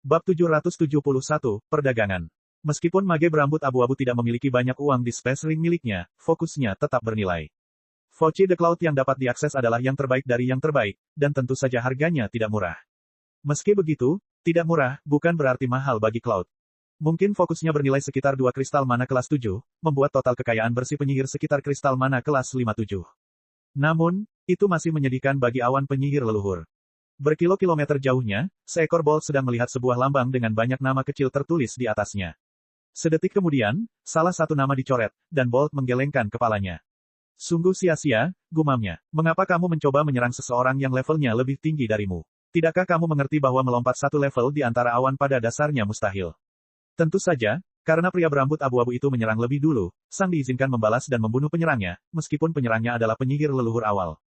Bab 771, Perdagangan. Meskipun mage berambut abu-abu tidak memiliki banyak uang di Space Ring miliknya, fokusnya tetap bernilai. Fauci the Cloud yang dapat diakses adalah yang terbaik dari yang terbaik, dan tentu saja harganya tidak murah. Meski begitu, tidak murah bukan berarti mahal bagi Cloud. Mungkin fokusnya bernilai sekitar 2 kristal mana kelas 7, membuat total kekayaan bersih penyihir sekitar kristal mana kelas 57. Namun, itu masih menyedihkan bagi awan penyihir leluhur. Berkilo-kilometer jauhnya, seekor Bolt sedang melihat sebuah lambang dengan banyak nama kecil tertulis di atasnya. Sedetik kemudian, salah satu nama dicoret, dan Bolt menggelengkan kepalanya. Sungguh sia-sia, gumamnya. Mengapa kamu mencoba menyerang seseorang yang levelnya lebih tinggi darimu? Tidakkah kamu mengerti bahwa melompat satu level di antara awan pada dasarnya mustahil? Tentu saja, karena pria berambut abu-abu itu menyerang lebih dulu, Sang diizinkan membalas dan membunuh penyerangnya, meskipun penyerangnya adalah penyihir leluhur awal.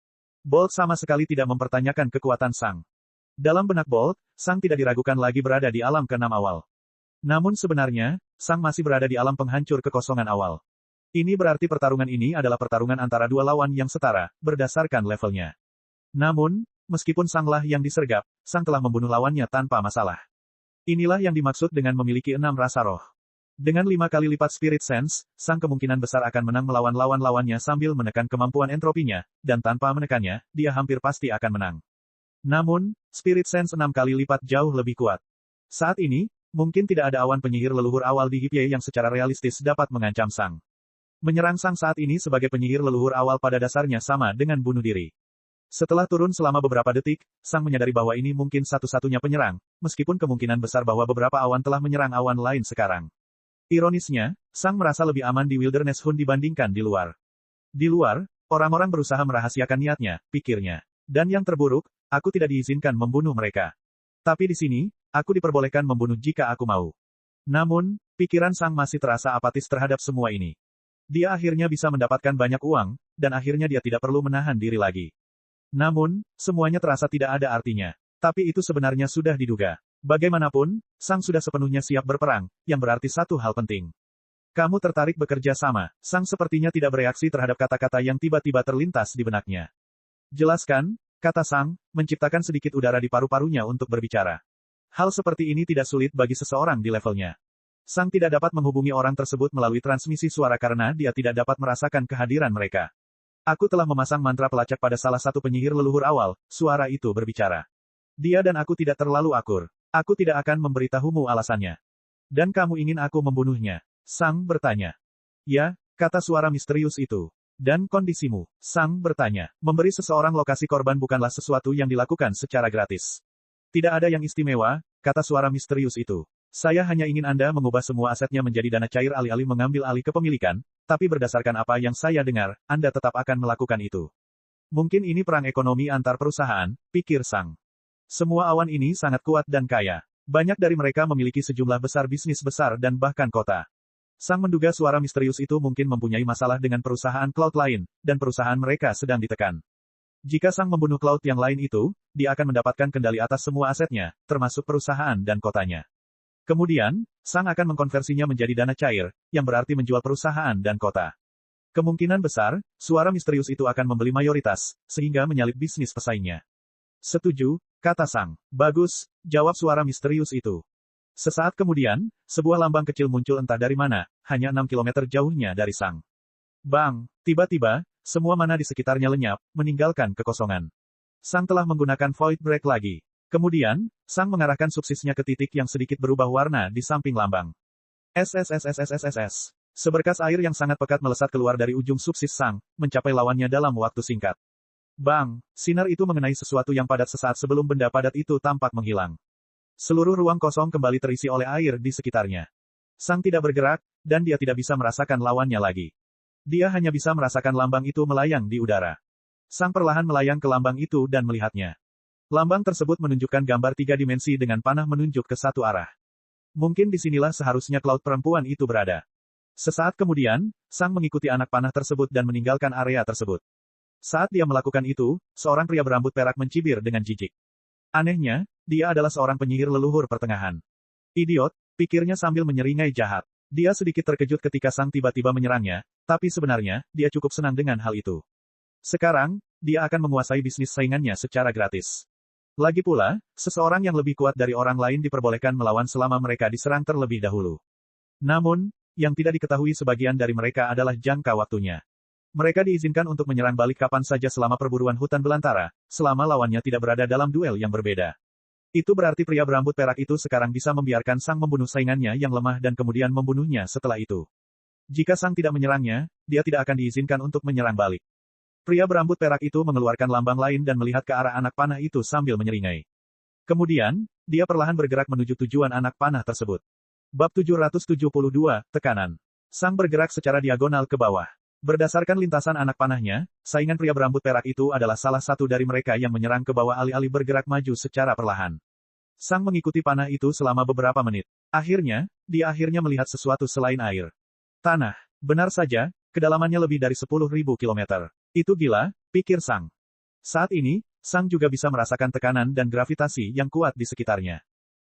Bolt sama sekali tidak mempertanyakan kekuatan Sang. Dalam benak Bolt, Sang tidak diragukan lagi berada di alam ke-6 awal. Namun sebenarnya, Sang masih berada di alam penghancur kekosongan awal. Ini berarti pertarungan ini adalah pertarungan antara dua lawan yang setara, berdasarkan levelnya. Namun, meskipun Sanglah yang disergap, Sang telah membunuh lawannya tanpa masalah. Inilah yang dimaksud dengan memiliki 6 rasa roh. Dengan 5 kali lipat Spirit Sense, Sang kemungkinan besar akan menang melawan lawan-lawannya sambil menekan kemampuan entropinya, dan tanpa menekannya, dia hampir pasti akan menang. Namun, Spirit Sense 6 kali lipat jauh lebih kuat. Saat ini, mungkin tidak ada awan penyihir leluhur awal di Hipye yang secara realistis dapat mengancam Sang. Menyerang Sang saat ini sebagai penyihir leluhur awal pada dasarnya sama dengan bunuh diri. Setelah turun selama beberapa detik, Sang menyadari bahwa ini mungkin satu-satunya penyerang, meskipun kemungkinan besar bahwa beberapa awan telah menyerang awan lain sekarang. Ironisnya, Sang merasa lebih aman di Wilderness Hun dibandingkan di luar. Di luar, orang-orang berusaha merahasiakan niatnya, pikirnya. Dan yang terburuk, aku tidak diizinkan membunuh mereka. Tapi di sini, aku diperbolehkan membunuh jika aku mau. Namun, pikiran Sang masih terasa apatis terhadap semua ini. Dia akhirnya bisa mendapatkan banyak uang, dan akhirnya dia tidak perlu menahan diri lagi. Namun, semuanya terasa tidak ada artinya. Tapi itu sebenarnya sudah diduga. Bagaimanapun, Sang sudah sepenuhnya siap berperang, yang berarti satu hal penting. Kamu tertarik bekerja sama. Sang sepertinya tidak bereaksi terhadap kata-kata yang tiba-tiba terlintas di benaknya. Jelaskan, kata Sang, menciptakan sedikit udara di paru-parunya untuk berbicara. Hal seperti ini tidak sulit bagi seseorang di levelnya. Sang tidak dapat menghubungi orang tersebut melalui transmisi suara karena dia tidak dapat merasakan kehadiran mereka. Aku telah memasang mantra pelacak pada salah satu penyihir leluhur awal, suara itu berbicara. Dia dan aku tidak terlalu akur. Aku tidak akan memberitahumu alasannya. Dan kamu ingin aku membunuhnya? Sang bertanya. Ya, kata suara misterius itu. Dan kondisimu? Sang bertanya. Memberi seseorang lokasi korban bukanlah sesuatu yang dilakukan secara gratis. Tidak ada yang istimewa, kata suara misterius itu. Saya hanya ingin Anda mengubah semua asetnya menjadi dana cair alih-alih mengambil alih kepemilikan, tapi berdasarkan apa yang saya dengar, Anda tetap akan melakukan itu. Mungkin ini perang ekonomi antar perusahaan, pikir Sang. Semua awan ini sangat kuat dan kaya. Banyak dari mereka memiliki sejumlah besar bisnis besar dan bahkan kota. Sang menduga suara misterius itu mungkin mempunyai masalah dengan perusahaan cloud lain, dan perusahaan mereka sedang ditekan. Jika Sang membunuh cloud yang lain itu, dia akan mendapatkan kendali atas semua asetnya, termasuk perusahaan dan kotanya. Kemudian, Sang akan mengkonversinya menjadi dana cair, yang berarti menjual perusahaan dan kota. Kemungkinan besar, suara misterius itu akan membeli mayoritas, sehingga menyalip bisnis pesaingnya. Setuju, kata Sang. Bagus, jawab suara misterius itu. Sesaat kemudian, sebuah lambang kecil muncul entah dari mana, hanya 6 kilometer jauhnya dari Sang. Bang! Tiba-tiba, semua mana di sekitarnya lenyap, meninggalkan kekosongan. Sang telah menggunakan Void Break lagi. Kemudian, Sang mengarahkan subsisnya ke titik yang sedikit berubah warna di samping lambang. SSSSSSSS. Seberkas air yang sangat pekat melesat keluar dari ujung subsis Sang, mencapai lawannya dalam waktu singkat. Bang! Sinar itu mengenai sesuatu yang padat sesaat sebelum benda padat itu tampak menghilang. Seluruh ruang kosong kembali terisi oleh air di sekitarnya. Sang tidak bergerak, dan dia tidak bisa merasakan lawannya lagi. Dia hanya bisa merasakan lambang itu melayang di udara. Sang perlahan melayang ke lambang itu dan melihatnya. Lambang tersebut menunjukkan gambar 3 dimensi dengan panah menunjuk ke satu arah. Mungkin disinilah seharusnya cloud perempuan itu berada. Sesaat kemudian, Sang mengikuti anak panah tersebut dan meninggalkan area tersebut. Saat dia melakukan itu, seorang pria berambut perak mencibir dengan jijik. Anehnya, dia adalah seorang penyihir leluhur pertengahan. Idiot, pikirnya sambil menyeringai jahat. Dia sedikit terkejut ketika Sang tiba-tiba menyerangnya, tapi sebenarnya, dia cukup senang dengan hal itu. Sekarang, dia akan menguasai bisnis saingannya secara gratis. Lagi pula, seseorang yang lebih kuat dari orang lain diperbolehkan melawan selama mereka diserang terlebih dahulu. Namun, yang tidak diketahui sebagian dari mereka adalah jangka waktunya. Mereka diizinkan untuk menyerang balik kapan saja selama perburuan hutan belantara, selama lawannya tidak berada dalam duel yang berbeda. Itu berarti pria berambut perak itu sekarang bisa membiarkan Sang membunuh saingannya yang lemah dan kemudian membunuhnya setelah itu. Jika Sang tidak menyerangnya, dia tidak akan diizinkan untuk menyerang balik. Pria berambut perak itu mengeluarkan lambang lain dan melihat ke arah anak panah itu sambil menyeringai. Kemudian, dia perlahan bergerak menuju tujuan anak panah tersebut. Bab 772, Tekanan. Sang bergerak secara diagonal ke bawah. Berdasarkan lintasan anak panahnya, saingan pria berambut perak itu adalah salah satu dari mereka yang menyerang ke bawah alih-alih bergerak maju secara perlahan. Sang mengikuti panah itu selama beberapa menit. Akhirnya, dia melihat sesuatu selain air. Tanah. Benar saja, kedalamannya lebih dari 10.000 kilometer. Itu gila, pikir Sang. Saat ini, Sang juga bisa merasakan tekanan dan gravitasi yang kuat di sekitarnya.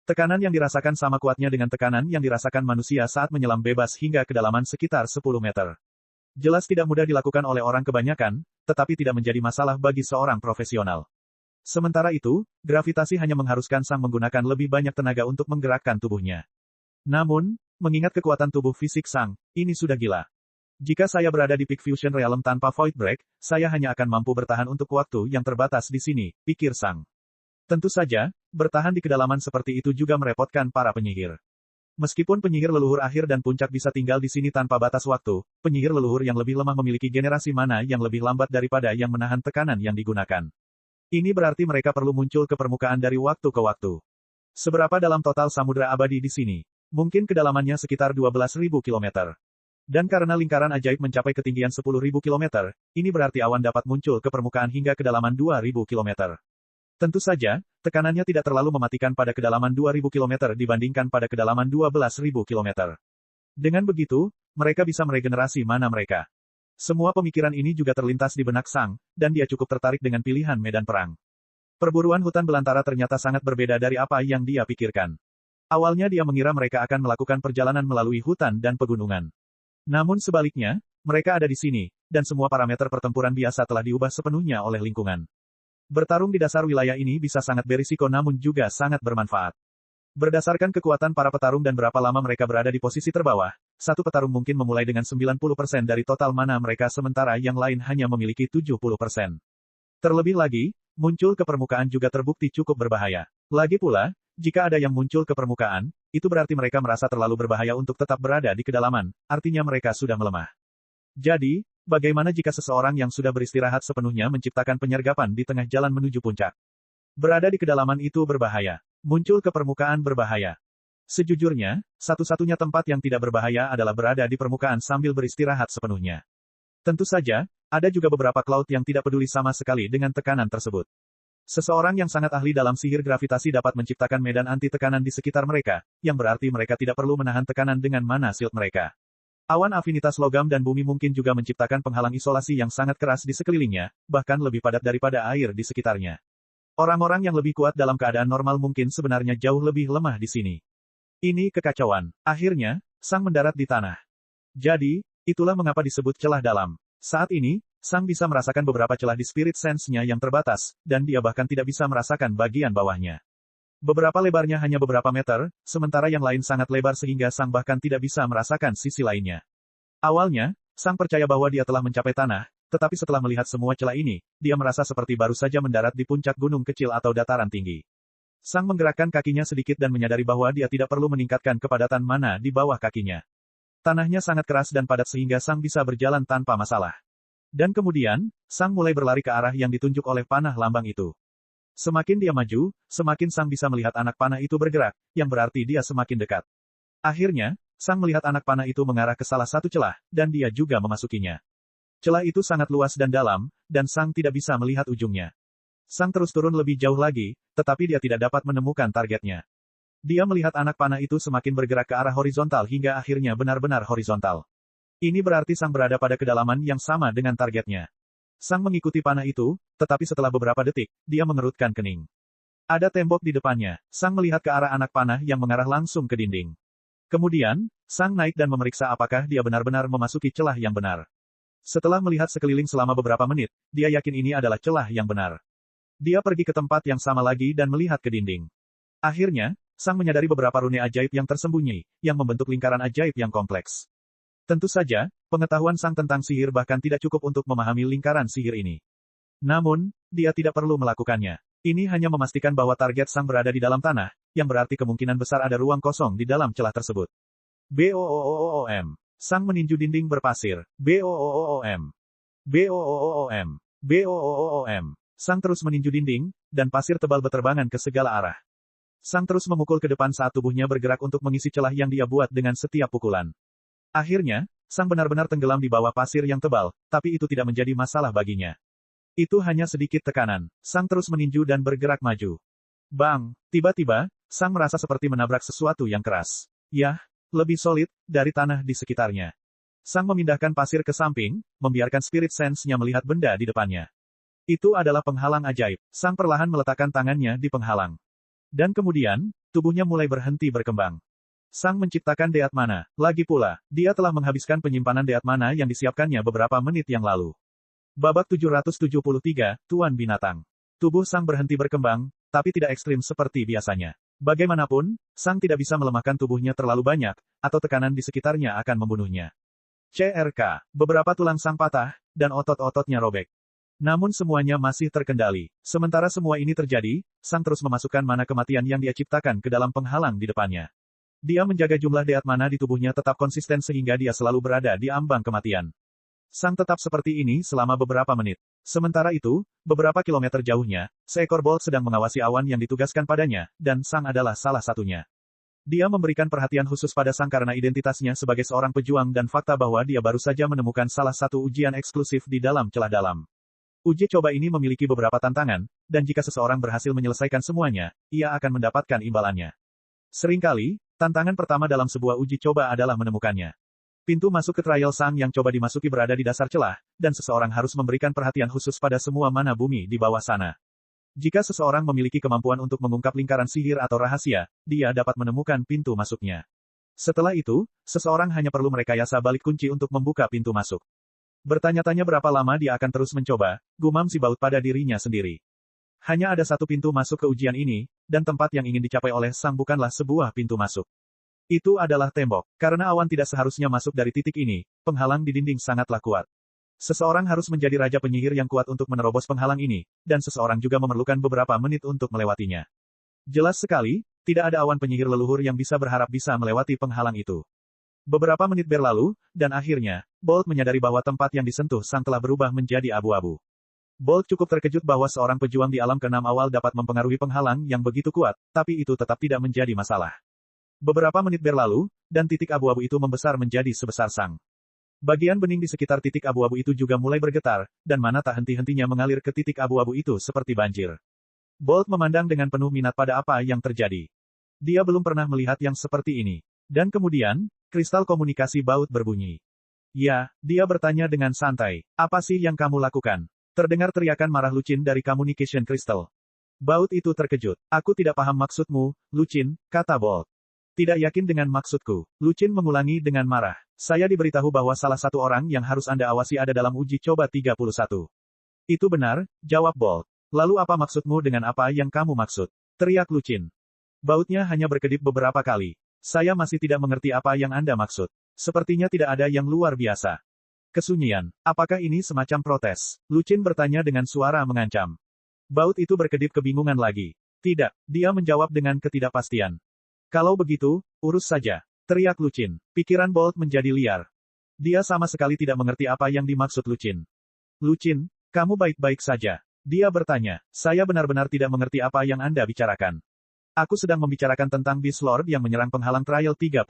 Tekanan yang dirasakan sama kuatnya dengan tekanan yang dirasakan manusia saat menyelam bebas hingga kedalaman sekitar 10 meter. Jelas tidak mudah dilakukan oleh orang kebanyakan, tetapi tidak menjadi masalah bagi seorang profesional. Sementara itu, gravitasi hanya mengharuskan Sang menggunakan lebih banyak tenaga untuk menggerakkan tubuhnya. Namun, mengingat kekuatan tubuh fisik Sang, ini sudah gila. Jika saya berada di Peak Fusion Realm tanpa Void Break, saya hanya akan mampu bertahan untuk waktu yang terbatas di sini, pikir Sang. Tentu saja, bertahan di kedalaman seperti itu juga merepotkan para penyihir. Meskipun penyihir leluhur akhir dan puncak bisa tinggal di sini tanpa batas waktu, penyihir leluhur yang lebih lemah memiliki generasi mana yang lebih lambat daripada yang menahan tekanan yang digunakan. Ini berarti mereka perlu muncul ke permukaan dari waktu ke waktu. Seberapa dalam total samudra abadi di sini? Mungkin kedalamannya sekitar 12.000 kilometer. Dan karena lingkaran ajaib mencapai ketinggian 10.000 km, ini berarti awan dapat muncul ke permukaan hingga kedalaman 2.000 km. Tentu saja, tekanannya tidak terlalu mematikan pada kedalaman 2.000 km dibandingkan pada kedalaman 12.000 km. Dengan begitu, mereka bisa meregenerasi mana mereka. Semua pemikiran ini juga terlintas di benak Sang, dan dia cukup tertarik dengan pilihan medan perang. Perburuan hutan belantara ternyata sangat berbeda dari apa yang dia pikirkan. Awalnya dia mengira mereka akan melakukan perjalanan melalui hutan dan pegunungan. Namun sebaliknya, mereka ada di sini, dan semua parameter pertempuran biasa telah diubah sepenuhnya oleh lingkungan. Bertarung di dasar wilayah ini bisa sangat berisiko namun juga sangat bermanfaat. Berdasarkan kekuatan para petarung dan berapa lama mereka berada di posisi terbawah, satu petarung mungkin memulai dengan 90% dari total mana mereka sementara yang lain hanya memiliki 70%. Terlebih lagi, muncul ke permukaan juga terbukti cukup berbahaya. Lagi pula, jika ada yang muncul ke permukaan, itu berarti mereka merasa terlalu berbahaya untuk tetap berada di kedalaman, artinya mereka sudah melemah. Jadi, bagaimana jika seseorang yang sudah beristirahat sepenuhnya menciptakan penyergapan di tengah jalan menuju puncak? Berada di kedalaman itu berbahaya. Muncul ke permukaan berbahaya. Sejujurnya, satu-satunya tempat yang tidak berbahaya adalah berada di permukaan sambil beristirahat sepenuhnya. Tentu saja, ada juga beberapa cloud yang tidak peduli sama sekali dengan tekanan tersebut. Seseorang yang sangat ahli dalam sihir gravitasi dapat menciptakan medan anti tekanan di sekitar mereka, yang berarti mereka tidak perlu menahan tekanan dengan mana shield mereka. Awan afinitas logam dan bumi mungkin juga menciptakan penghalang isolasi yang sangat keras di sekelilingnya, bahkan lebih padat daripada air di sekitarnya. Orang-orang yang lebih kuat dalam keadaan normal mungkin sebenarnya jauh lebih lemah di sini. Ini kekacauan. Akhirnya, Sang mendarat di tanah. Jadi, itulah mengapa disebut celah dalam. Saat ini, Sang bisa merasakan beberapa celah di spirit sense-nya yang terbatas, dan dia bahkan tidak bisa merasakan bagian bawahnya. Beberapa lebarnya hanya beberapa meter, sementara yang lain sangat lebar sehingga Sang bahkan tidak bisa merasakan sisi lainnya. Awalnya, Sang percaya bahwa dia telah mencapai tanah, tetapi setelah melihat semua celah ini, dia merasa seperti baru saja mendarat di puncak gunung kecil atau dataran tinggi. Sang menggerakkan kakinya sedikit dan menyadari bahwa dia tidak perlu meningkatkan kepadatan mana di bawah kakinya. Tanahnya sangat keras dan padat sehingga Sang bisa berjalan tanpa masalah. Dan kemudian, Sang mulai berlari ke arah yang ditunjuk oleh panah lambang itu. Semakin dia maju, semakin Sang bisa melihat anak panah itu bergerak, yang berarti dia semakin dekat. Akhirnya, Sang melihat anak panah itu mengarah ke salah satu celah, dan dia juga memasukinya. Celah itu sangat luas dan dalam, dan Sang tidak bisa melihat ujungnya. Sang terus turun lebih jauh lagi, tetapi dia tidak dapat menemukan targetnya. Dia melihat anak panah itu semakin bergerak ke arah horizontal hingga akhirnya benar-benar horizontal. Ini berarti Sang berada pada kedalaman yang sama dengan targetnya. Sang mengikuti panah itu, tetapi setelah beberapa detik, dia mengerutkan kening. Ada tembok di depannya. Sang melihat ke arah anak panah yang mengarah langsung ke dinding. Kemudian, Sang naik dan memeriksa apakah dia benar-benar memasuki celah yang benar. Setelah melihat sekeliling selama beberapa menit, dia yakin ini adalah celah yang benar. Dia pergi ke tempat yang sama lagi dan melihat ke dinding. Akhirnya, Sang menyadari beberapa rune ajaib yang tersembunyi, yang membentuk lingkaran ajaib yang kompleks. Tentu saja, pengetahuan Sang tentang sihir bahkan tidak cukup untuk memahami lingkaran sihir ini. Namun, dia tidak perlu melakukannya. Ini hanya memastikan bahwa target Sang berada di dalam tanah, yang berarti kemungkinan besar ada ruang kosong di dalam celah tersebut. BOOOOM. Sang meninju dinding berpasir. BOOOOM. BOOOOM. BOOOOM. Sang terus meninju dinding, dan pasir tebal berterbangan ke segala arah. Sang terus memukul ke depan saat tubuhnya bergerak untuk mengisi celah yang dia buat dengan setiap pukulan. Akhirnya, Sang benar-benar tenggelam di bawah pasir yang tebal, tapi itu tidak menjadi masalah baginya. Itu hanya sedikit tekanan. Sang terus meninju dan bergerak maju. Bang! Tiba-tiba, Sang merasa seperti menabrak sesuatu yang keras. Yah, lebih solid dari tanah di sekitarnya. Sang memindahkan pasir ke samping, membiarkan spirit sense-nya melihat benda di depannya. Itu adalah penghalang ajaib. Sang perlahan meletakkan tangannya di penghalang. Dan kemudian, tubuhnya mulai berhenti berkembang. Sang menciptakan Deat Mana. Lagi pula, dia telah menghabiskan penyimpanan Deat Mana yang disiapkannya beberapa menit yang lalu. Babak 773, Tuan Binatang. Tubuh Sang berhenti berkembang, tapi tidak ekstrim seperti biasanya. Bagaimanapun, Sang tidak bisa melemahkan tubuhnya terlalu banyak, atau tekanan di sekitarnya akan membunuhnya. CRK. Beberapa tulang Sang patah, dan otot-ototnya robek. Namun semuanya masih terkendali. Sementara semua ini terjadi, Sang terus memasukkan mana kematian yang dia ciptakan ke dalam penghalang di depannya. Dia menjaga jumlah Deat Mana di tubuhnya tetap konsisten sehingga dia selalu berada di ambang kematian. Sang tetap seperti ini selama beberapa menit. Sementara itu, beberapa kilometer jauhnya, seekor Bolt sedang mengawasi awan yang ditugaskan padanya, dan Sang adalah salah satunya. Dia memberikan perhatian khusus pada Sang karena identitasnya sebagai seorang pejuang dan fakta bahwa dia baru saja menemukan salah satu ujian eksklusif di dalam celah dalam. Uji coba ini memiliki beberapa tantangan, dan jika seseorang berhasil menyelesaikan semuanya, ia akan mendapatkan imbalannya. Seringkali, tantangan pertama dalam sebuah uji coba adalah menemukannya. Pintu masuk ke trial Sang yang coba dimasuki berada di dasar celah, dan seseorang harus memberikan perhatian khusus pada semua mana bumi di bawah sana. Jika seseorang memiliki kemampuan untuk mengungkap lingkaran sihir atau rahasia, dia dapat menemukan pintu masuknya. Setelah itu, seseorang hanya perlu merekayasa balik kunci untuk membuka pintu masuk. Bertanya-tanya berapa lama dia akan terus mencoba, gumam si Baut pada dirinya sendiri. Hanya ada satu pintu masuk ke ujian ini, dan tempat yang ingin dicapai oleh Sang bukanlah sebuah pintu masuk. Itu adalah tembok. Karena awan tidak seharusnya masuk dari titik ini, penghalang di dinding sangatlah kuat. Seseorang harus menjadi raja penyihir yang kuat untuk menerobos penghalang ini, dan seseorang juga memerlukan beberapa menit untuk melewatinya. Jelas sekali, tidak ada awan penyihir leluhur yang bisa berharap bisa melewati penghalang itu. Beberapa menit berlalu, dan akhirnya, Bolt menyadari bahwa tempat yang disentuh Sang telah berubah menjadi abu-abu. Bolt cukup terkejut bahwa seorang pejuang di alam keenam awal dapat mempengaruhi penghalang yang begitu kuat, tapi itu tetap tidak menjadi masalah. Beberapa menit berlalu, dan titik abu-abu itu membesar menjadi sebesar Sang. Bagian bening di sekitar titik abu-abu itu juga mulai bergetar, dan mana tak henti-hentinya mengalir ke titik abu-abu itu seperti banjir. Bolt memandang dengan penuh minat pada apa yang terjadi. Dia belum pernah melihat yang seperti ini. Dan kemudian, kristal komunikasi Baut berbunyi. Ya, dia bertanya dengan santai. Apa sih yang kamu lakukan? Terdengar teriakan marah Lucin dari Communication Crystal. Baut itu terkejut. Aku tidak paham maksudmu, Lucin, kata Bolt. Tidak yakin dengan maksudku. Lucin mengulangi dengan marah. Saya diberitahu bahwa salah satu orang yang harus Anda awasi ada dalam uji coba 31. Itu benar, jawab Bolt. Lalu apa maksudmu dengan apa yang kamu maksud? Teriak Lucin. Bautnya hanya berkedip beberapa kali. Saya masih tidak mengerti apa yang Anda maksud. Sepertinya tidak ada yang luar biasa. Kesunyian. Apakah ini semacam protes? Lucin bertanya dengan suara mengancam. Baut itu berkedip kebingungan lagi. Tidak, dia menjawab dengan ketidakpastian. Kalau begitu, urus saja. Teriak Lucin. Pikiran Bolt menjadi liar. Dia sama sekali tidak mengerti apa yang dimaksud Lucin. Lucin, kamu baik-baik saja? Dia bertanya. Saya benar-benar tidak mengerti apa yang Anda bicarakan. Aku sedang membicarakan tentang Beast Lord yang menyerang penghalang trial 31.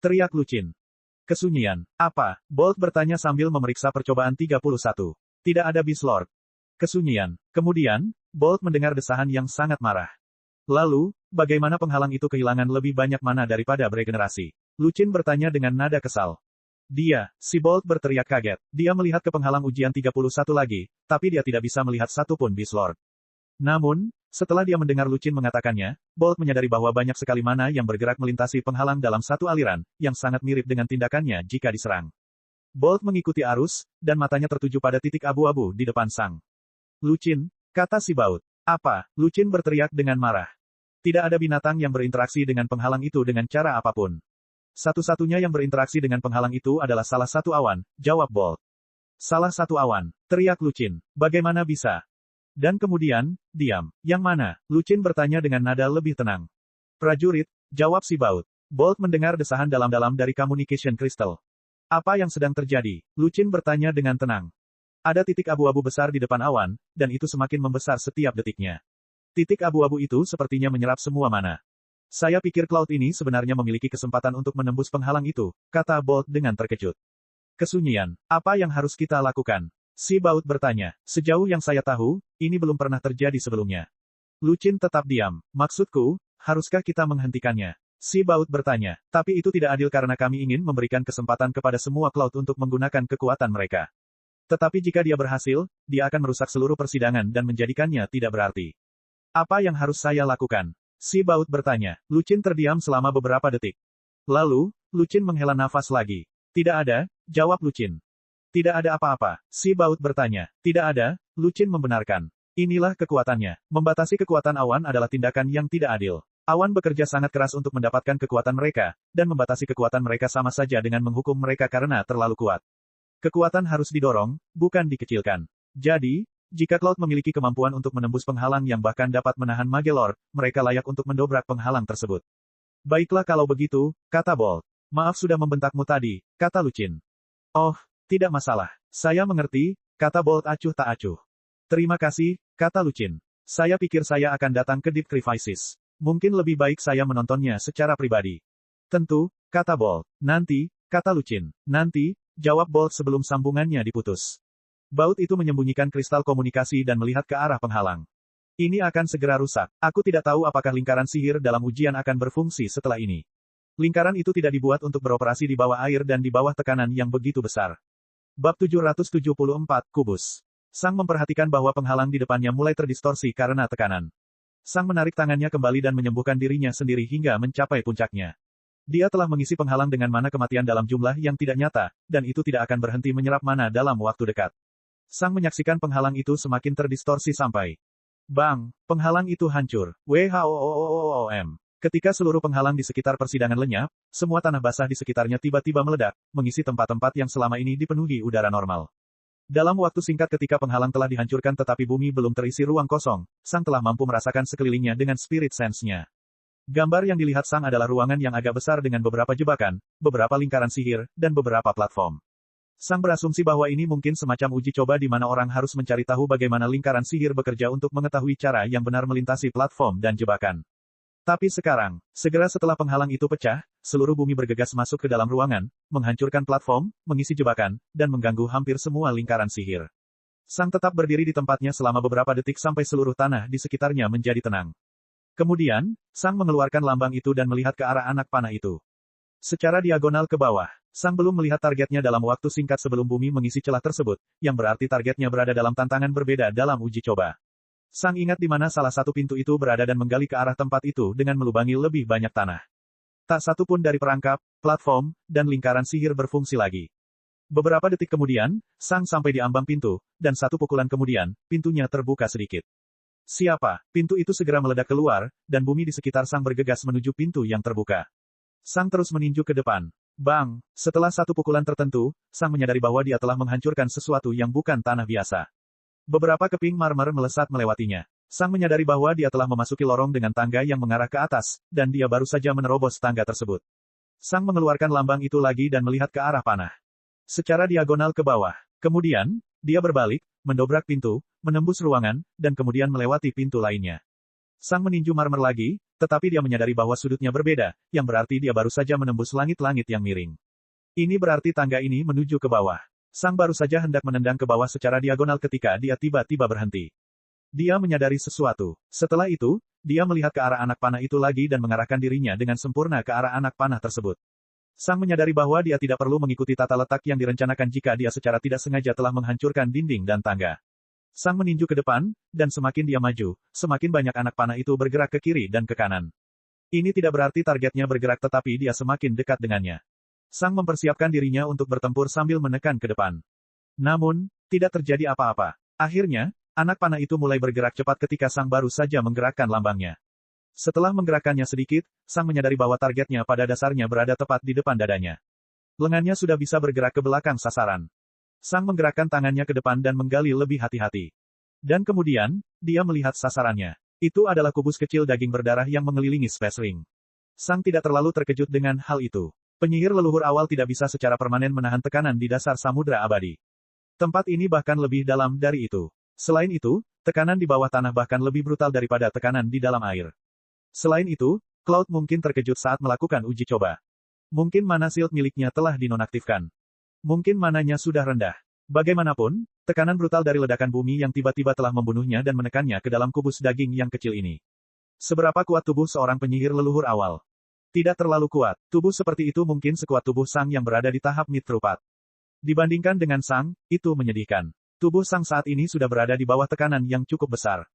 Teriak Lucin. Kesunyian. Apa? Bolt bertanya sambil memeriksa percobaan 31. Tidak ada Beast Lord. Kesunyian. Kemudian, Bolt mendengar desahan yang sangat marah. Lalu, bagaimana penghalang itu kehilangan lebih banyak mana daripada beregenerasi? Lucin bertanya dengan nada kesal. Dia, si Bolt berteriak kaget. Dia melihat ke penghalang ujian 31 lagi, tapi dia tidak bisa melihat satupun Beast Lord. Namun, setelah dia mendengar Lucin mengatakannya, Bolt menyadari bahwa banyak sekali mana yang bergerak melintasi penghalang dalam satu aliran, yang sangat mirip dengan tindakannya jika diserang. Bolt mengikuti arus, dan matanya tertuju pada titik abu-abu di depan Sang. Lucin, Kata si baut. Apa? Lu Qin berteriak dengan marah. Tidak ada binatang yang berinteraksi dengan penghalang itu dengan cara apapun. Satu-satunya yang berinteraksi dengan penghalang itu adalah salah satu awan, jawab Bolt. Salah satu awan, teriak Lu Qin. Bagaimana bisa? Dan kemudian, diam. Yang mana? Lu Qin bertanya dengan nada lebih tenang. Prajurit, jawab si baut. Bolt mendengar desahan dalam-dalam dari communication crystal. Apa yang sedang terjadi? Lu Qin bertanya dengan tenang. Ada titik abu-abu besar di depan awan, dan itu semakin membesar setiap detiknya. Titik abu-abu itu sepertinya menyerap semua mana. Saya pikir Cloud ini sebenarnya memiliki kesempatan untuk menembus penghalang itu, kata Bolt dengan terkejut. Kesunyian, apa yang harus kita lakukan? Si baut bertanya. Sejauh yang saya tahu, ini belum pernah terjadi sebelumnya. Lu Qin tetap diam. Maksudku, haruskah kita menghentikannya? Si baut bertanya. Tapi itu tidak adil karena kami ingin memberikan kesempatan kepada semua Cloud untuk menggunakan kekuatan mereka. Tetapi jika dia berhasil, dia akan merusak seluruh persidangan dan menjadikannya tidak berarti. Apa yang harus saya lakukan? Si baut bertanya. Lu Qin terdiam selama beberapa detik. Lalu, Lu Qin menghela nafas lagi. Tidak ada, jawab Lu Qin. Tidak ada apa-apa, si baut bertanya. Tidak ada, Lu Qin membenarkan. Inilah kekuatannya. Membatasi kekuatan awan adalah tindakan yang tidak adil. Awan bekerja sangat keras untuk mendapatkan kekuatan mereka, dan membatasi kekuatan mereka sama saja dengan menghukum mereka karena terlalu kuat. Kekuatan harus didorong, bukan dikecilkan. Jadi, jika Cloud memiliki kemampuan untuk menembus penghalang yang bahkan dapat menahan Magelor, mereka layak untuk mendobrak penghalang tersebut. Baiklah kalau begitu, kata Bolt. Maaf sudah membentakmu tadi, kata Lu Qin. Oh, tidak masalah. Saya mengerti, kata Bolt acuh tak acuh. Terima kasih, kata Lu Qin. Saya pikir saya akan datang ke Deep Crisis. Mungkin lebih baik saya menontonnya secara pribadi. Tentu, kata Bolt. Nanti, kata Lu Qin. Nanti, jawab Bolt sebelum sambungannya diputus. Baut itu menyembunyikan kristal komunikasi dan melihat ke arah penghalang. Ini akan segera rusak. Aku tidak tahu apakah lingkaran sihir dalam ujian akan berfungsi setelah ini. Lingkaran itu tidak dibuat untuk beroperasi di bawah air dan di bawah tekanan yang begitu besar. Bab 774, Kubus. Sang memperhatikan bahwa penghalang di depannya mulai terdistorsi karena tekanan. Sang menarik tangannya kembali dan menyembuhkan dirinya sendiri hingga mencapai puncaknya. Dia telah mengisi penghalang dengan mana kematian dalam jumlah yang tidak nyata, dan itu tidak akan berhenti menyerap mana dalam waktu dekat. Sang menyaksikan penghalang itu semakin terdistorsi sampai. Bang! Penghalang itu hancur. WHOOOOM. Ketika seluruh penghalang di sekitar persidangan lenyap, semua tanah basah di sekitarnya tiba-tiba meledak, mengisi tempat-tempat yang selama ini dipenuhi udara normal. Dalam waktu singkat ketika penghalang telah dihancurkan tetapi bumi belum terisi ruang kosong, Sang telah mampu merasakan sekelilingnya dengan spirit sense-nya. Gambar yang dilihat Sang adalah ruangan yang agak besar dengan beberapa jebakan, beberapa lingkaran sihir, dan beberapa platform. Sang berasumsi bahwa ini mungkin semacam uji coba di mana orang harus mencari tahu bagaimana lingkaran sihir bekerja untuk mengetahui cara yang benar melintasi platform dan jebakan. Tapi sekarang, segera setelah penghalang itu pecah, seluruh bumi bergegas masuk ke dalam ruangan, menghancurkan platform, mengisi jebakan, dan mengganggu hampir semua lingkaran sihir. Sang tetap berdiri di tempatnya selama beberapa detik sampai seluruh tanah di sekitarnya menjadi tenang. Kemudian, Sang mengeluarkan lambang itu dan melihat ke arah anak panah itu. Secara diagonal ke bawah, Sang belum melihat targetnya dalam waktu singkat sebelum bumi mengisi celah tersebut, yang berarti targetnya berada dalam tantangan berbeda dalam uji coba. Sang ingat di mana salah satu pintu itu berada dan menggali ke arah tempat itu dengan melubangi lebih banyak tanah. Tak satu pun dari perangkap, platform, dan lingkaran sihir berfungsi lagi. Beberapa detik kemudian, Sang sampai di ambang pintu, dan satu pukulan kemudian, pintunya terbuka sedikit. Siapa? Pintu itu segera meledak keluar, dan bumi di sekitar Sang bergegas menuju pintu yang terbuka. Sang terus meninju ke depan. Bang! Setelah satu pukulan tertentu, Sang menyadari bahwa dia telah menghancurkan sesuatu yang bukan tanah biasa. Beberapa keping marmer melesat melewatinya. Sang menyadari bahwa dia telah memasuki lorong dengan tangga yang mengarah ke atas, dan dia baru saja menerobos tangga tersebut. Sang mengeluarkan lambang itu lagi dan melihat ke arah panah. Secara diagonal ke bawah. Kemudian, dia berbalik, mendobrak pintu, menembus ruangan, dan kemudian melewati pintu lainnya. Sang meninju marmer lagi, tetapi dia menyadari bahwa sudutnya berbeda, yang berarti dia baru saja menembus langit-langit yang miring. Ini berarti tangga ini menuju ke bawah. Sang baru saja hendak menendang ke bawah secara diagonal ketika dia tiba-tiba berhenti. Dia menyadari sesuatu. Setelah itu, dia melihat ke arah anak panah itu lagi dan mengarahkan dirinya dengan sempurna ke arah anak panah tersebut. Sang menyadari bahwa dia tidak perlu mengikuti tata letak yang direncanakan jika dia secara tidak sengaja telah menghancurkan dinding dan tangga. Sang meninju ke depan, dan semakin dia maju, semakin banyak anak panah itu bergerak ke kiri dan ke kanan. Ini tidak berarti targetnya bergerak tetapi dia semakin dekat dengannya. Sang mempersiapkan dirinya untuk bertempur sambil menekan ke depan. Namun, tidak terjadi apa-apa. Akhirnya, Anak panah itu mulai bergerak cepat ketika Sang baru saja menggerakkan lambangnya. Setelah menggerakkannya sedikit, Sang menyadari bahwa targetnya pada dasarnya berada tepat di depan dadanya. Lengannya sudah bisa bergerak ke belakang sasaran. Sang menggerakkan tangannya ke depan dan menggali lebih hati-hati. Dan kemudian, dia melihat sasarannya. Itu adalah kubus kecil daging berdarah yang mengelilingi Space Ring. Sang tidak terlalu terkejut dengan hal itu. Penyihir leluhur awal tidak bisa secara permanen menahan tekanan di dasar samudra abadi. Tempat ini bahkan lebih dalam dari itu. Selain itu, tekanan di bawah tanah bahkan lebih brutal daripada tekanan di dalam air. Selain itu, Cloud mungkin terkejut saat melakukan uji coba. Mungkin mana shield miliknya telah dinonaktifkan. Mungkin mananya sudah rendah. Bagaimanapun, tekanan brutal dari ledakan bumi yang tiba-tiba telah membunuhnya dan menekannya ke dalam kubus daging yang kecil ini. Seberapa kuat tubuh seorang penyihir leluhur awal? Tidak terlalu kuat. Tubuh seperti itu mungkin sekuat tubuh Sang yang berada di tahap Mitrupat. Dibandingkan dengan Sang, itu menyedihkan. Tubuh Sang saat ini sudah berada di bawah tekanan yang cukup besar.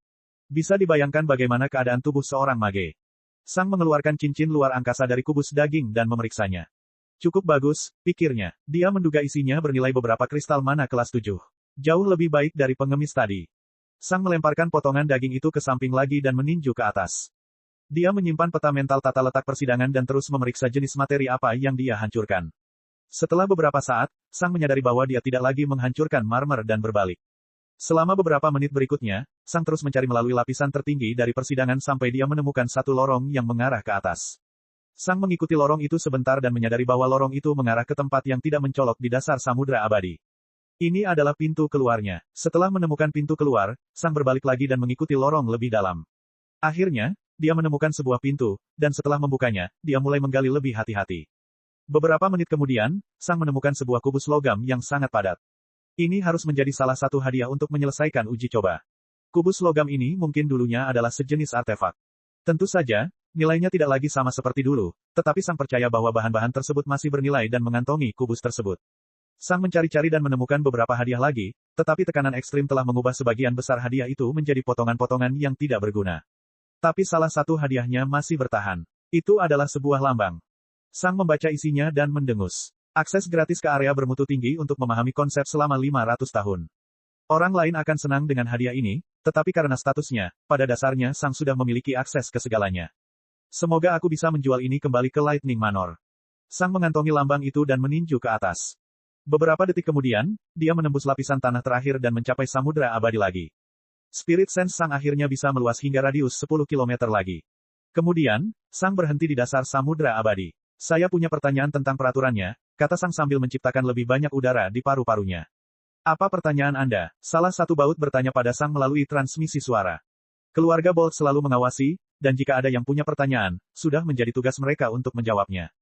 Bisa dibayangkan bagaimana keadaan tubuh seorang mage. Sang mengeluarkan cincin luar angkasa dari kubus daging dan memeriksanya. Cukup bagus, pikirnya. Dia menduga isinya bernilai beberapa kristal mana kelas 7. Jauh lebih baik dari pengemis tadi. Sang melemparkan potongan daging itu ke samping lagi dan meninju ke atas. Dia menyimpan peta mental tata letak persidangan dan terus memeriksa jenis materi apa yang dia hancurkan. Setelah beberapa saat, Sang menyadari bahwa dia tidak lagi menghancurkan marmer dan berbalik. Selama beberapa menit berikutnya, Sang terus mencari melalui lapisan tertinggi dari persidangan sampai dia menemukan satu lorong yang mengarah ke atas. Sang mengikuti lorong itu sebentar dan menyadari bahwa lorong itu mengarah ke tempat yang tidak mencolok di dasar samudra abadi. Ini adalah pintu keluarnya. Setelah menemukan pintu keluar, Sang berbalik lagi dan mengikuti lorong lebih dalam. Akhirnya, dia menemukan sebuah pintu, dan setelah membukanya, dia mulai menggali lebih hati-hati. Beberapa menit kemudian, Sang menemukan sebuah kubus logam yang sangat padat. Ini harus menjadi salah satu hadiah untuk menyelesaikan uji coba. Kubus logam ini mungkin dulunya adalah sejenis artefak. Tentu saja, nilainya tidak lagi sama seperti dulu, tetapi Sang percaya bahwa bahan-bahan tersebut masih bernilai dan mengantongi kubus tersebut. Sang mencari-cari dan menemukan beberapa hadiah lagi, tetapi tekanan ekstrim telah mengubah sebagian besar hadiah itu menjadi potongan-potongan yang tidak berguna. Tapi salah satu hadiahnya masih bertahan. Itu adalah sebuah lambang. Sang membaca isinya dan mendengus. Akses gratis ke area bermutu tinggi untuk memahami konsep selama 500 tahun. Orang lain akan senang dengan hadiah ini, tetapi karena statusnya, pada dasarnya Sang sudah memiliki akses ke segalanya. Semoga aku bisa menjual ini kembali ke Lightning Manor. Sang mengantongi lambang itu dan meninju ke atas. Beberapa detik kemudian, dia menembus lapisan tanah terakhir dan mencapai samudra abadi lagi. Spirit Sense Sang akhirnya bisa meluas hingga radius 10 km lagi. Kemudian, Sang berhenti di dasar samudra abadi. Saya punya pertanyaan tentang peraturannya, kata Sang sambil menciptakan lebih banyak udara di paru-parunya. Apa pertanyaan Anda? Salah satu baut bertanya pada Sang melalui transmisi suara. Keluarga Bolt selalu mengawasi, dan jika ada yang punya pertanyaan, sudah menjadi tugas mereka untuk menjawabnya.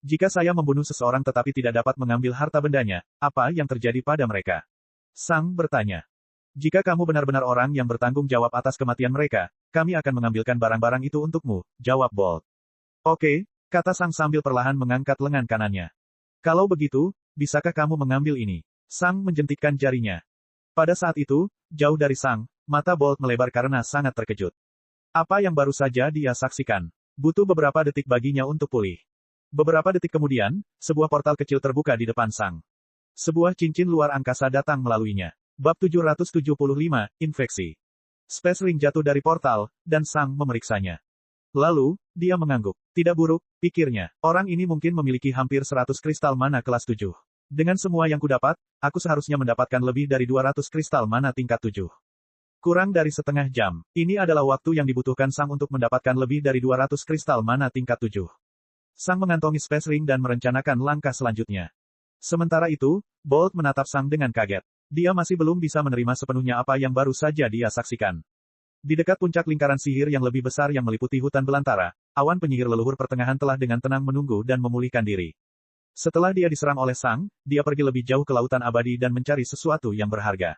Jika saya membunuh seseorang tetapi tidak dapat mengambil harta bendanya, apa yang terjadi pada mereka? Sang bertanya. Jika kamu benar-benar orang yang bertanggung jawab atas kematian mereka, kami akan mengambilkan barang-barang itu untukmu, jawab Bolt. Oke, kata Sang sambil perlahan mengangkat lengan kanannya. Kalau begitu, bisakah kamu mengambil ini? Sang menjentikkan jarinya. Pada saat itu, jauh dari Sang, mata Bolt melebar karena sangat terkejut. Apa yang baru saja dia saksikan? Butuh beberapa detik baginya untuk pulih. Beberapa detik kemudian, sebuah portal kecil terbuka di depan Sang. Sebuah cincin luar angkasa datang melaluinya. Bab 775, Infeksi. Space Ring jatuh dari portal, dan Sang memeriksanya. Lalu, dia mengangguk. Tidak buruk, pikirnya. Orang ini mungkin memiliki hampir 100 kristal mana kelas 7. Dengan semua yang kudapat, aku seharusnya mendapatkan lebih dari 200 kristal mana tingkat 7. Kurang dari setengah jam. Ini adalah waktu yang dibutuhkan Sang untuk mendapatkan lebih dari 200 kristal mana tingkat 7. Sang mengantongi Space Ring dan merencanakan langkah selanjutnya. Sementara itu, Bolt menatap Sang dengan kaget. Dia masih belum bisa menerima sepenuhnya apa yang baru saja dia saksikan. Di dekat puncak lingkaran sihir yang lebih besar yang meliputi hutan belantara, awan penyihir leluhur pertengahan telah dengan tenang menunggu dan memulihkan diri. Setelah dia diserang oleh Sang, dia pergi lebih jauh ke lautan abadi dan mencari sesuatu yang berharga.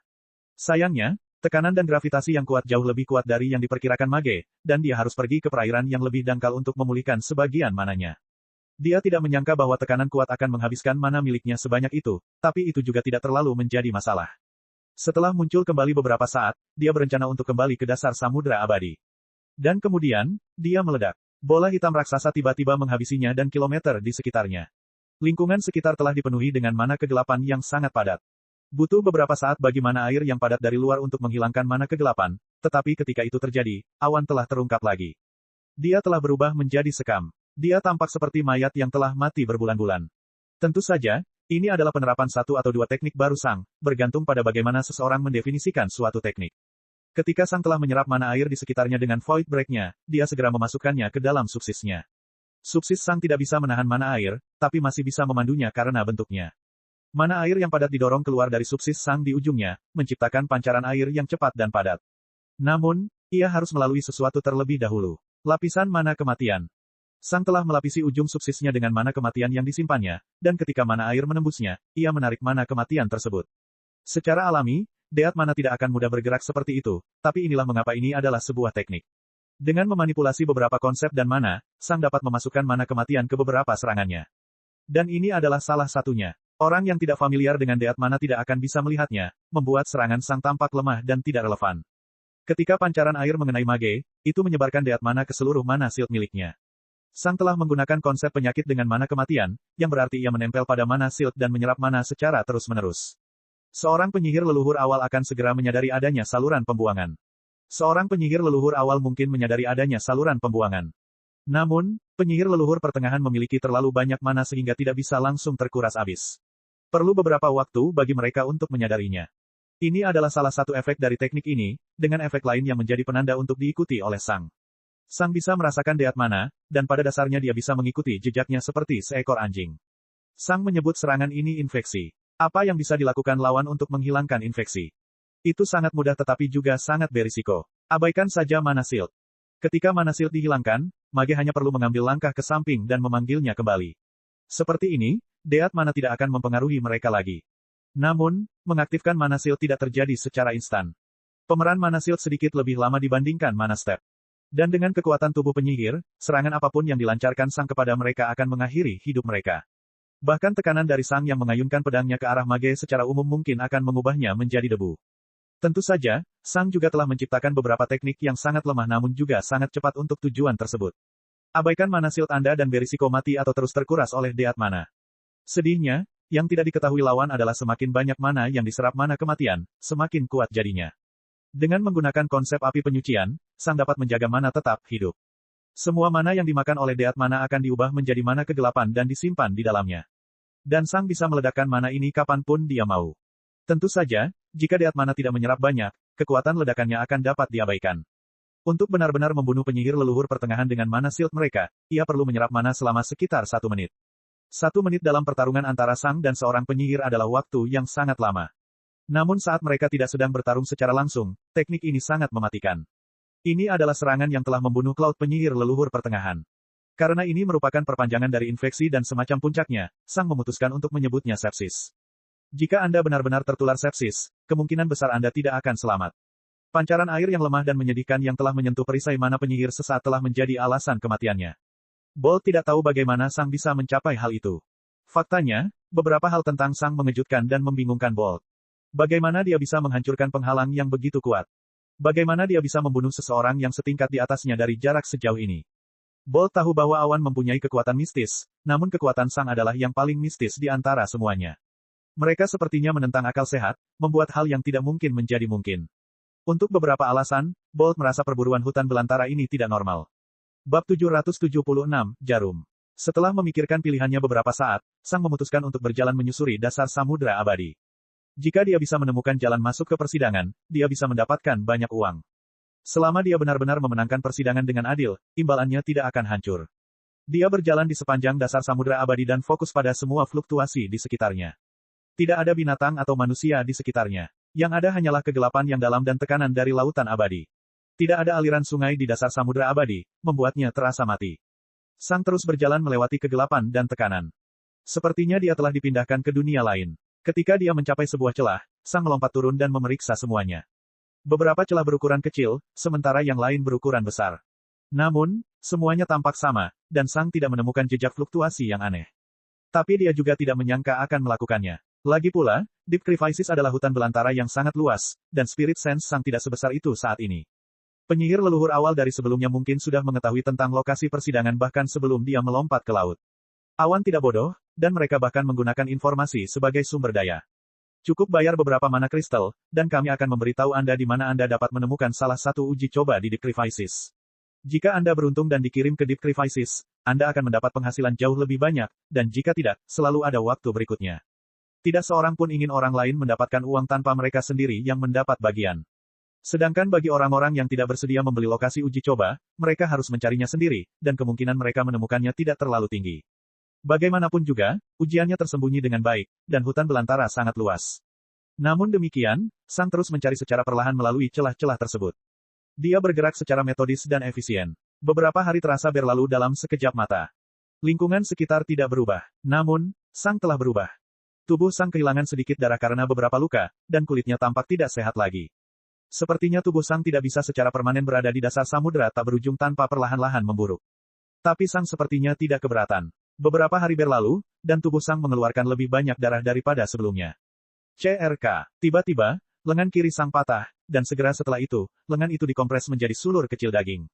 Sayangnya, tekanan dan gravitasi yang kuat jauh lebih kuat dari yang diperkirakan mage, dan dia harus pergi ke perairan yang lebih dangkal untuk memulihkan sebagian mananya. Dia tidak menyangka bahwa tekanan kuat akan menghabiskan mana miliknya sebanyak itu, tapi itu juga tidak terlalu menjadi masalah. Setelah muncul kembali beberapa saat, dia berencana untuk kembali ke dasar samudra abadi. Dan kemudian, dia meledak. Bola hitam raksasa tiba-tiba menghabisinya dan kilometer di sekitarnya. Lingkungan sekitar telah dipenuhi dengan mana kegelapan yang sangat padat. Butuh beberapa saat bagi mana air yang padat dari luar untuk menghilangkan mana kegelapan, tetapi ketika itu terjadi, awan telah terungkap lagi. Dia telah berubah menjadi sekam. Dia tampak seperti mayat yang telah mati berbulan-bulan. Tentu saja, ini adalah penerapan satu atau dua teknik baru Sang, bergantung pada bagaimana seseorang mendefinisikan suatu teknik. Ketika Sang telah menyerap mana air di sekitarnya dengan Void Break-nya, dia segera memasukkannya ke dalam subsisnya. Subsis Sang tidak bisa menahan mana air, tapi masih bisa memandunya karena bentuknya. Mana air yang padat didorong keluar dari subsis Sang di ujungnya, menciptakan pancaran air yang cepat dan padat. Namun, ia harus melalui sesuatu terlebih dahulu. Lapisan mana kematian. Sang telah melapisi ujung subsisnya dengan mana kematian yang disimpannya, dan ketika mana air menembusnya, ia menarik mana kematian tersebut. Secara alami, deat mana tidak akan mudah bergerak seperti itu, tapi inilah mengapa ini adalah sebuah teknik. Dengan memanipulasi beberapa konsep dan mana, Sang dapat memasukkan mana kematian ke beberapa serangannya. Dan ini adalah salah satunya. Orang yang tidak familiar dengan deat mana tidak akan bisa melihatnya, membuat serangan Sang tampak lemah dan tidak relevan. Ketika pancaran air mengenai mage, itu menyebarkan deat mana ke seluruh mana shield miliknya. Sang telah menggunakan konsep penyakit dengan mana kematian, yang berarti ia menempel pada mana shield dan menyerap mana secara terus-menerus. Seorang penyihir leluhur awal akan segera menyadari adanya saluran pembuangan. Seorang penyihir leluhur awal mungkin menyadari adanya saluran pembuangan. Namun, penyihir leluhur pertengahan memiliki terlalu banyak mana sehingga tidak bisa langsung terkuras habis. Perlu beberapa waktu bagi mereka untuk menyadarinya. Ini adalah salah satu efek dari teknik ini, dengan efek lain yang menjadi penanda untuk diikuti oleh Sang. Sang bisa merasakan deat mana, dan pada dasarnya dia bisa mengikuti jejaknya seperti seekor anjing. Sang menyebut serangan ini infeksi. Apa yang bisa dilakukan lawan untuk menghilangkan infeksi? Itu sangat mudah tetapi juga sangat berisiko. Abaikan saja mana shield. Ketika mana shield dihilangkan, mage hanya perlu mengambil langkah ke samping dan memanggilnya kembali. Seperti ini, deat mana tidak akan mempengaruhi mereka lagi. Namun, mengaktifkan mana shield tidak terjadi secara instan. Pemeran mana shield sedikit lebih lama dibandingkan mana step. Dan dengan kekuatan tubuh penyihir, serangan apapun yang dilancarkan Sang kepada mereka akan mengakhiri hidup mereka. Bahkan tekanan dari Sang yang mengayunkan pedangnya ke arah mage secara umum mungkin akan mengubahnya menjadi debu. Tentu saja, Sang juga telah menciptakan beberapa teknik yang sangat lemah namun juga sangat cepat untuk tujuan tersebut. Abaikan mana shield Anda dan berisiko mati atau terus terkuras oleh deat mana. Sedihnya, yang tidak diketahui lawan adalah semakin banyak mana yang diserap mana kematian, semakin kuat jadinya. Dengan menggunakan konsep api penyucian, Sang dapat menjaga mana tetap hidup. Semua mana yang dimakan oleh deat mana akan diubah menjadi mana kegelapan dan disimpan di dalamnya. Dan Sang bisa meledakkan mana ini kapanpun dia mau. Tentu saja, jika deat mana tidak menyerap banyak, kekuatan ledakannya akan dapat diabaikan. Untuk benar-benar membunuh penyihir leluhur pertengahan dengan mana shield mereka, ia perlu menyerap mana selama sekitar 1 menit. 1 menit dalam pertarungan antara Sang dan seorang penyihir adalah waktu yang sangat lama. Namun saat mereka tidak sedang bertarung secara langsung, teknik ini sangat mematikan. Ini adalah serangan yang telah membunuh Cloud penyihir leluhur pertengahan. Karena ini merupakan perpanjangan dari infeksi dan semacam puncaknya, Sang memutuskan untuk menyebutnya sepsis. Jika Anda benar-benar tertular sepsis, kemungkinan besar Anda tidak akan selamat. Pancaran air yang lemah dan menyedihkan yang telah menyentuh perisai mana penyihir sesaat telah menjadi alasan kematiannya. Bolt tidak tahu bagaimana Sang bisa mencapai hal itu. Faktanya, beberapa hal tentang Sang mengejutkan dan membingungkan Bolt. Bagaimana dia bisa menghancurkan penghalang yang begitu kuat? Bagaimana dia bisa membunuh seseorang yang setingkat di atasnya dari jarak sejauh ini? Bolt tahu bahwa awan mempunyai kekuatan mistis, namun kekuatan Sang adalah yang paling mistis di antara semuanya. Mereka sepertinya menentang akal sehat, membuat hal yang tidak mungkin menjadi mungkin. Untuk beberapa alasan, Bolt merasa perburuan hutan belantara ini tidak normal. Bab 776, Jarum. Setelah memikirkan pilihannya beberapa saat, Sang memutuskan untuk berjalan menyusuri dasar samudra abadi. Jika dia bisa menemukan jalan masuk ke persidangan, dia bisa mendapatkan banyak uang. Selama dia benar-benar memenangkan persidangan dengan adil, imbalannya tidak akan hancur. Dia berjalan di sepanjang dasar samudra abadi dan fokus pada semua fluktuasi di sekitarnya. Tidak ada binatang atau manusia di sekitarnya. Yang ada hanyalah kegelapan yang dalam dan tekanan dari lautan abadi. Tidak ada aliran sungai di dasar samudra abadi, membuatnya terasa mati. Sang terus berjalan melewati kegelapan dan tekanan. Sepertinya dia telah dipindahkan ke dunia lain. Ketika dia mencapai sebuah celah, Sang melompat turun dan memeriksa semuanya. Beberapa celah berukuran kecil, sementara yang lain berukuran besar. Namun, semuanya tampak sama, dan Sang tidak menemukan jejak fluktuasi yang aneh. Tapi dia juga tidak menyangka akan melakukannya. Lagi pula, Deep Crevices adalah hutan belantara yang sangat luas, dan Spirit Sense Sang tidak sebesar itu saat ini. Penyihir leluhur awal dari sebelumnya mungkin sudah mengetahui tentang lokasi persidangan bahkan sebelum dia melompat ke laut. Awan tidak bodoh, dan mereka bahkan menggunakan informasi sebagai sumber daya. Cukup bayar beberapa mana kristal, dan kami akan memberitahu Anda di mana Anda dapat menemukan salah satu uji coba di Deep Crisis. Jika Anda beruntung dan dikirim ke Deep Crisis, Anda akan mendapat penghasilan jauh lebih banyak, dan jika tidak, selalu ada waktu berikutnya. Tidak seorang pun ingin orang lain mendapatkan uang tanpa mereka sendiri yang mendapat bagian. Sedangkan bagi orang-orang yang tidak bersedia membeli lokasi uji coba, mereka harus mencarinya sendiri, dan kemungkinan mereka menemukannya tidak terlalu tinggi. Bagaimanapun juga, ujiannya tersembunyi dengan baik, dan hutan belantara sangat luas. Namun demikian, Sang terus mencari secara perlahan melalui celah-celah tersebut. Dia bergerak secara metodis dan efisien. Beberapa hari terasa berlalu dalam sekejap mata. Lingkungan sekitar tidak berubah. Namun, Sang telah berubah. Tubuh Sang kehilangan sedikit darah karena beberapa luka, dan kulitnya tampak tidak sehat lagi. Sepertinya tubuh Sang tidak bisa secara permanen berada di dasar samudera tak berujung tanpa perlahan-lahan memburuk. Tapi Sang sepertinya tidak keberatan. Beberapa hari berlalu, dan tubuh Sang mengeluarkan lebih banyak darah daripada sebelumnya. CRK. Tiba-tiba, lengan kiri Sang patah, dan segera setelah itu, lengan itu dikompres menjadi sulur kecil daging.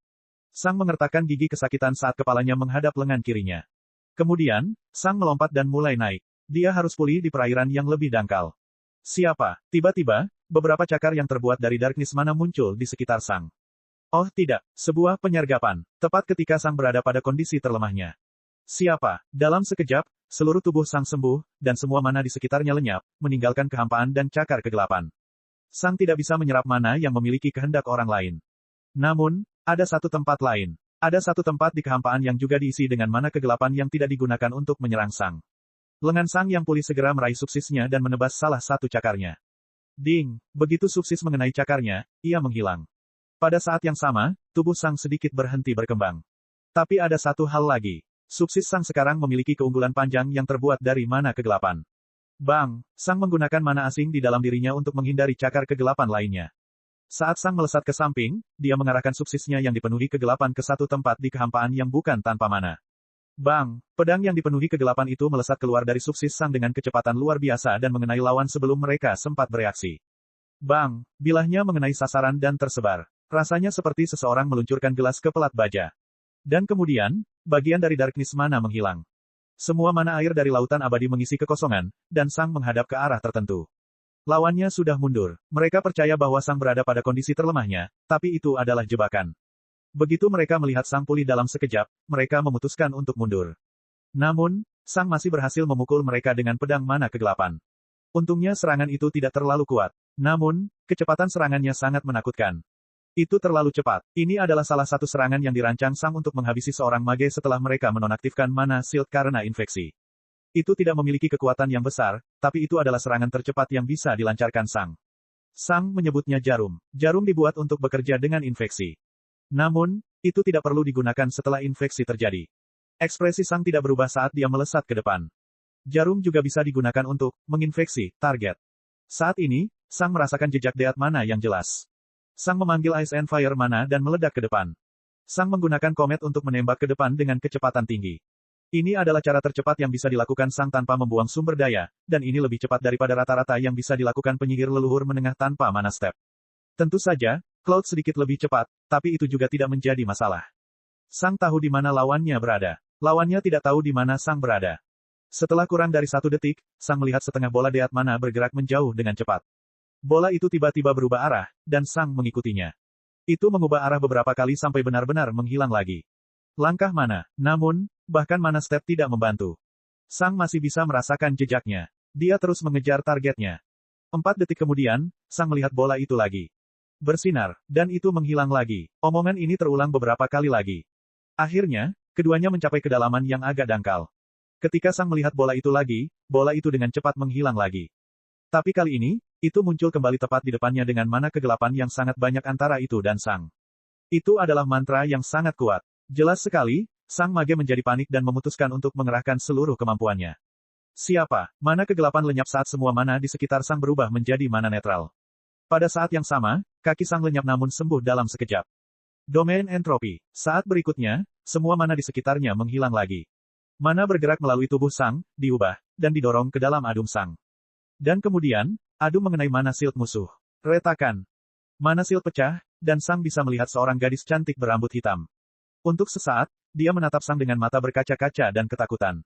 Sang mengertakkan gigi kesakitan saat kepalanya menghadap lengan kirinya. Kemudian, Sang melompat dan mulai naik. Dia harus pulih di perairan yang lebih dangkal. Siapa? Tiba-tiba, beberapa cakar yang terbuat dari darkness mana muncul di sekitar Sang. Oh tidak, sebuah penyergapan, tepat ketika Sang berada pada kondisi terlemahnya. Siapa? Dalam sekejap, seluruh tubuh Sang sembuh, dan semua mana di sekitarnya lenyap, meninggalkan kehampaan dan cakar kegelapan. Sang tidak bisa menyerap mana yang memiliki kehendak orang lain. Namun, ada satu tempat lain. Ada satu tempat di kehampaan yang juga diisi dengan mana kegelapan yang tidak digunakan untuk menyerang Sang. Lengan Sang yang pulih segera meraih subsisnya dan menebas salah satu cakarnya. Ding! Begitu subsis mengenai cakarnya, ia menghilang. Pada saat yang sama, tubuh Sang sedikit berhenti berkembang. Tapi ada satu hal lagi. Subsis Sang sekarang memiliki keunggulan panjang yang terbuat dari mana kegelapan. Bang! Sang menggunakan mana asing di dalam dirinya untuk menghindari cakar kegelapan lainnya. Saat Sang melesat ke samping, dia mengarahkan subsisnya yang dipenuhi kegelapan ke satu tempat di kehampaan yang bukan tanpa mana. Bang! Pedang yang dipenuhi kegelapan itu melesat keluar dari subsis Sang dengan kecepatan luar biasa dan mengenai lawan sebelum mereka sempat bereaksi. Bang! Bilahnya mengenai sasaran dan tersebar. Rasanya seperti seseorang meluncurkan gelas ke pelat baja. Dan kemudian, bagian dari darkness mana menghilang. Semua mana air dari lautan abadi mengisi kekosongan, dan Sang menghadap ke arah tertentu. Lawannya sudah mundur. Mereka percaya bahwa Sang berada pada kondisi terlemahnya, tapi itu adalah jebakan. Begitu mereka melihat Sang pulih dalam sekejap, mereka memutuskan untuk mundur. Namun, Sang masih berhasil memukul mereka dengan pedang mana kegelapan. Untungnya serangan itu tidak terlalu kuat. Namun, kecepatan serangannya sangat menakutkan. Itu terlalu cepat. Ini adalah salah satu serangan yang dirancang Sang untuk menghabisi seorang mage setelah mereka menonaktifkan mana shield karena infeksi. Itu tidak memiliki kekuatan yang besar, tapi itu adalah serangan tercepat yang bisa dilancarkan Sang. Sang menyebutnya jarum. Jarum dibuat untuk bekerja dengan infeksi. Namun, itu tidak perlu digunakan setelah infeksi terjadi. Ekspresi Sang tidak berubah saat dia melesat ke depan. Jarum juga bisa digunakan untuk menginfeksi target. Saat ini, Sang merasakan jejak deat mana yang jelas. Sang memanggil Ice and Fire mana dan meledak ke depan. Sang menggunakan komet untuk menembak ke depan dengan kecepatan tinggi. Ini adalah cara tercepat yang bisa dilakukan Sang tanpa membuang sumber daya, dan ini lebih cepat daripada rata-rata yang bisa dilakukan penyihir leluhur menengah tanpa mana step. Tentu saja, Cloud sedikit lebih cepat, tapi itu juga tidak menjadi masalah. Sang tahu di mana lawannya berada. Lawannya tidak tahu di mana Sang berada. Setelah kurang dari 1 detik, Sang melihat setengah bola deat mana bergerak menjauh dengan cepat. Bola itu tiba-tiba berubah arah, dan Sang mengikutinya. Itu mengubah arah beberapa kali sampai benar-benar menghilang lagi. Langkah mana, namun, bahkan mana step tidak membantu. Sang masih bisa merasakan jejaknya. Dia terus mengejar targetnya. 4 detik kemudian, Sang melihat bola itu lagi. Bersinar, dan itu menghilang lagi. Omongan ini terulang beberapa kali lagi. Akhirnya, keduanya mencapai kedalaman yang agak dangkal. Ketika Sang melihat bola itu lagi, bola itu dengan cepat menghilang lagi. Tapi kali ini, itu muncul kembali tepat di depannya dengan mana kegelapan yang sangat banyak antara itu dan Sang. Itu adalah mantra yang sangat kuat. Jelas sekali, Sang mage menjadi panik dan memutuskan untuk mengerahkan seluruh kemampuannya. Siapa? Mana kegelapan lenyap saat semua mana di sekitar Sang berubah menjadi mana netral. Pada saat yang sama, kaki Sang lenyap namun sembuh dalam sekejap. Domain entropi. Saat berikutnya, semua mana di sekitarnya menghilang lagi. Mana bergerak melalui tubuh Sang, diubah, dan didorong ke dalam adum Sang. Dan kemudian, adum mengenai mana shield musuh. Retakan. Mana shield pecah, dan Sang bisa melihat seorang gadis cantik berambut hitam. Untuk sesaat, dia menatap Sang dengan mata berkaca-kaca dan ketakutan.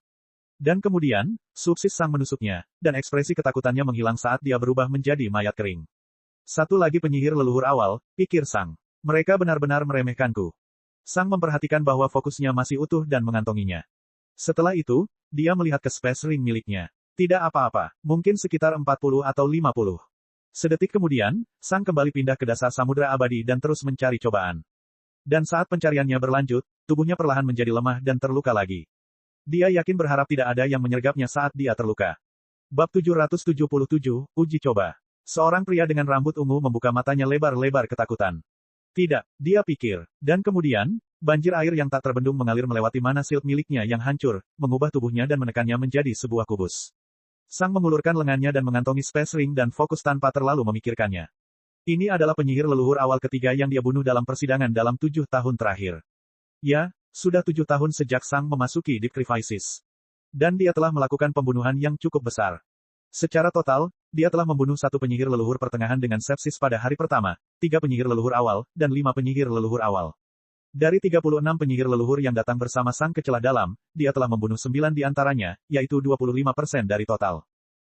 Dan kemudian, subsis Sang menusuknya, dan ekspresi ketakutannya menghilang saat dia berubah menjadi mayat kering. Satu lagi penyihir leluhur awal, pikir Sang. Mereka benar-benar meremehkanku. Sang memperhatikan bahwa fokusnya masih utuh dan mengantonginya. Setelah itu, dia melihat ke space ring miliknya. Tidak apa-apa, mungkin sekitar 40 atau 50. Sedetik kemudian, Sang kembali pindah ke dasar samudera abadi dan terus mencari cobaan. Dan saat pencariannya berlanjut, tubuhnya perlahan menjadi lemah dan terluka lagi. Dia yakin berharap tidak ada yang menyergapnya saat dia terluka. Bab 777, Uji Coba. Seorang pria dengan rambut ungu membuka matanya lebar-lebar ketakutan. Tidak, dia pikir. Dan kemudian, banjir air yang tak terbendung mengalir melewati mana shield miliknya yang hancur, mengubah tubuhnya dan menekannya menjadi sebuah kubus. Sang mengulurkan lengannya dan mengantongi space ring dan fokus tanpa terlalu memikirkannya. Ini adalah penyihir leluhur awal ketiga yang dia bunuh dalam persidangan dalam 7 tahun terakhir. Ya, sudah 7 tahun sejak Sang memasuki Deep Crisis. Dan dia telah melakukan pembunuhan yang cukup besar. Secara total, dia telah membunuh 1 penyihir leluhur pertengahan dengan sepsis pada hari pertama, 3 penyihir leluhur awal, dan 5 penyihir leluhur awal. Dari 36 penyihir leluhur yang datang bersama Sang ke celah dalam, dia telah membunuh 9 di antaranya, yaitu 25% dari total.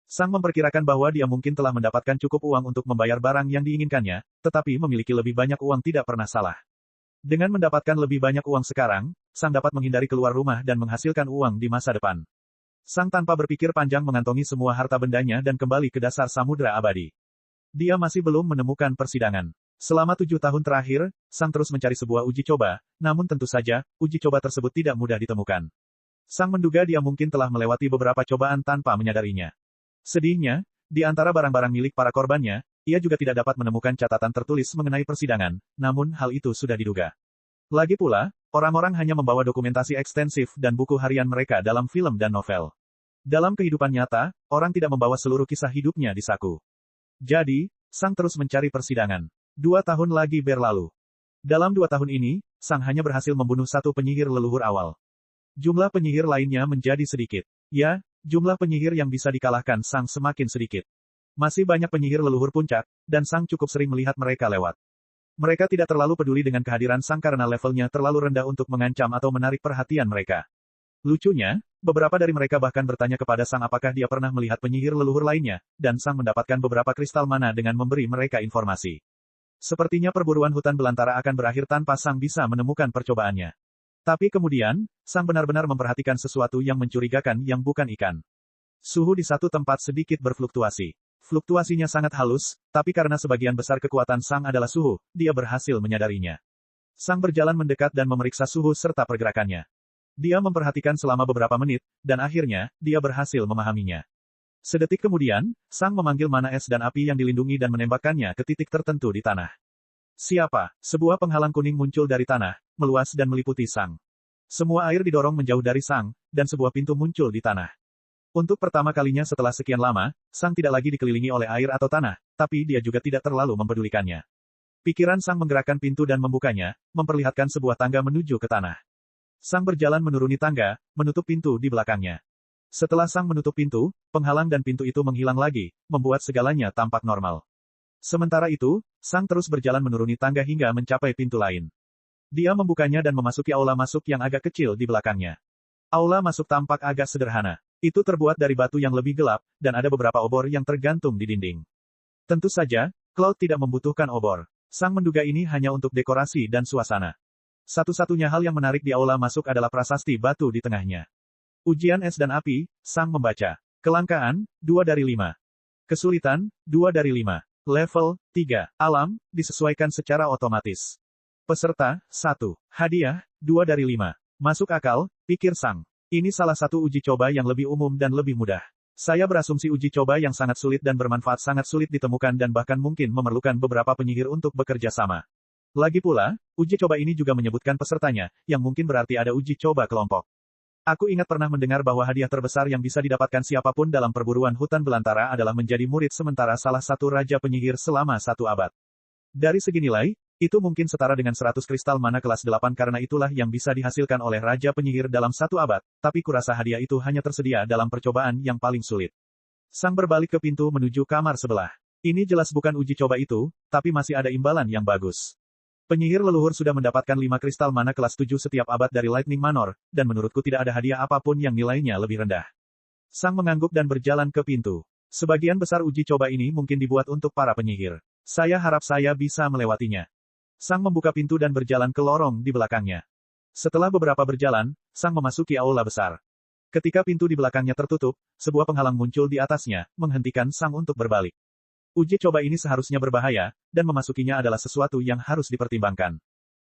Sang memperkirakan bahwa dia mungkin telah mendapatkan cukup uang untuk membayar barang yang diinginkannya, tetapi memiliki lebih banyak uang tidak pernah salah. Dengan mendapatkan lebih banyak uang sekarang, Sang dapat menghindari keluar rumah dan menghasilkan uang di masa depan. Sang tanpa berpikir panjang mengantongi semua harta bendanya dan kembali ke dasar samudera abadi. Dia masih belum menemukan persidangan. Selama 7 tahun terakhir, Sang terus mencari sebuah uji coba, namun tentu saja, uji coba tersebut tidak mudah ditemukan. Sang menduga dia mungkin telah melewati beberapa cobaan tanpa menyadarinya. Sedihnya, di antara barang-barang milik para korbannya, ia juga tidak dapat menemukan catatan tertulis mengenai persidangan, namun hal itu sudah diduga. Lagi pula, orang-orang hanya membawa dokumentasi ekstensif dan buku harian mereka dalam film dan novel. Dalam kehidupan nyata, orang tidak membawa seluruh kisah hidupnya di saku. Jadi, Sang terus mencari persidangan. 2 tahun lagi berlalu. Dalam 2 tahun ini, Sang hanya berhasil membunuh 1 penyihir leluhur awal. Jumlah penyihir lainnya menjadi sedikit. Ya, jumlah penyihir yang bisa dikalahkan Sang semakin sedikit. Masih banyak penyihir leluhur puncak, dan Sang cukup sering melihat mereka lewat. Mereka tidak terlalu peduli dengan kehadiran Sang karena levelnya terlalu rendah untuk mengancam atau menarik perhatian mereka. Lucunya, beberapa dari mereka bahkan bertanya kepada Sang apakah dia pernah melihat penyihir leluhur lainnya, dan Sang mendapatkan beberapa kristal mana dengan memberi mereka informasi. Sepertinya perburuan hutan belantara akan berakhir tanpa Sang bisa menemukan percobaannya. Tapi kemudian, Sang benar-benar memperhatikan sesuatu yang mencurigakan yang bukan ikan. Suhu di satu tempat sedikit berfluktuasi. Fluktuasinya sangat halus, tapi karena sebagian besar kekuatan Sang adalah suhu, dia berhasil menyadarinya. Sang berjalan mendekat dan memeriksa suhu serta pergerakannya. Dia memperhatikan selama beberapa menit, dan akhirnya, dia berhasil memahaminya. Sedetik kemudian, Sang memanggil mana es dan api yang dilindungi dan menembakkannya ke titik tertentu di tanah. Siapa? Sebuah penghalang kuning muncul dari tanah, meluas dan meliputi Sang. Semua air didorong menjauh dari Sang, dan sebuah pintu muncul di tanah. Untuk pertama kalinya setelah sekian lama, Sang tidak lagi dikelilingi oleh air atau tanah, tapi dia juga tidak terlalu mempedulikannya. Pikiran Sang menggerakkan pintu dan membukanya, memperlihatkan sebuah tangga menuju ke tanah. Sang berjalan menuruni tangga, menutup pintu di belakangnya. Setelah Sang menutup pintu, penghalang dan pintu itu menghilang lagi, membuat segalanya tampak normal. Sementara itu, Sang terus berjalan menuruni tangga hingga mencapai pintu lain. Dia membukanya dan memasuki aula masuk yang agak kecil di belakangnya. Aula masuk tampak agak sederhana. Itu terbuat dari batu yang lebih gelap, dan ada beberapa obor yang tergantung di dinding. Tentu saja, Cloud tidak membutuhkan obor. Sang menduga ini hanya untuk dekorasi dan suasana. Satu-satunya hal yang menarik di aula masuk adalah prasasti batu di tengahnya. Ujian es dan api, Sang membaca. Kelangkaan, 2 dari 5. Kesulitan, 2 dari 5. Level 3. Alam, disesuaikan secara otomatis. Peserta, 1. Hadiah, 2 dari 5. Masuk akal, pikir Sang. Ini salah satu uji coba yang lebih umum dan lebih mudah. Saya berasumsi uji coba yang sangat sulit dan bermanfaat sangat sulit ditemukan dan bahkan mungkin memerlukan beberapa penyihir untuk bekerja sama. Lagi pula, uji coba ini juga menyebutkan pesertanya, yang mungkin berarti ada uji coba kelompok. Aku ingat pernah mendengar bahwa hadiah terbesar yang bisa didapatkan siapapun dalam perburuan hutan belantara adalah menjadi murid sementara salah satu raja penyihir selama 1 abad. Dari segi nilai, itu mungkin setara dengan 100 kristal mana kelas 8 karena itulah yang bisa dihasilkan oleh raja penyihir dalam 1 abad, tapi kurasa hadiah itu hanya tersedia dalam percobaan yang paling sulit. Sang berbalik ke pintu menuju kamar sebelah. Ini jelas bukan uji coba itu, tapi masih ada imbalan yang bagus. Penyihir leluhur sudah mendapatkan 5 kristal mana kelas 7 setiap abad dari Lightning Manor, dan menurutku tidak ada hadiah apapun yang nilainya lebih rendah. Sang mengangguk dan berjalan ke pintu. Sebagian besar uji coba ini mungkin dibuat untuk para penyihir. Saya harap saya bisa melewatinya. Sang membuka pintu dan berjalan ke lorong di belakangnya. Setelah beberapa berjalan, Sang memasuki aula besar. Ketika pintu di belakangnya tertutup, sebuah penghalang muncul di atasnya, menghentikan Sang untuk berbalik. Uji coba ini seharusnya berbahaya, dan memasukinya adalah sesuatu yang harus dipertimbangkan.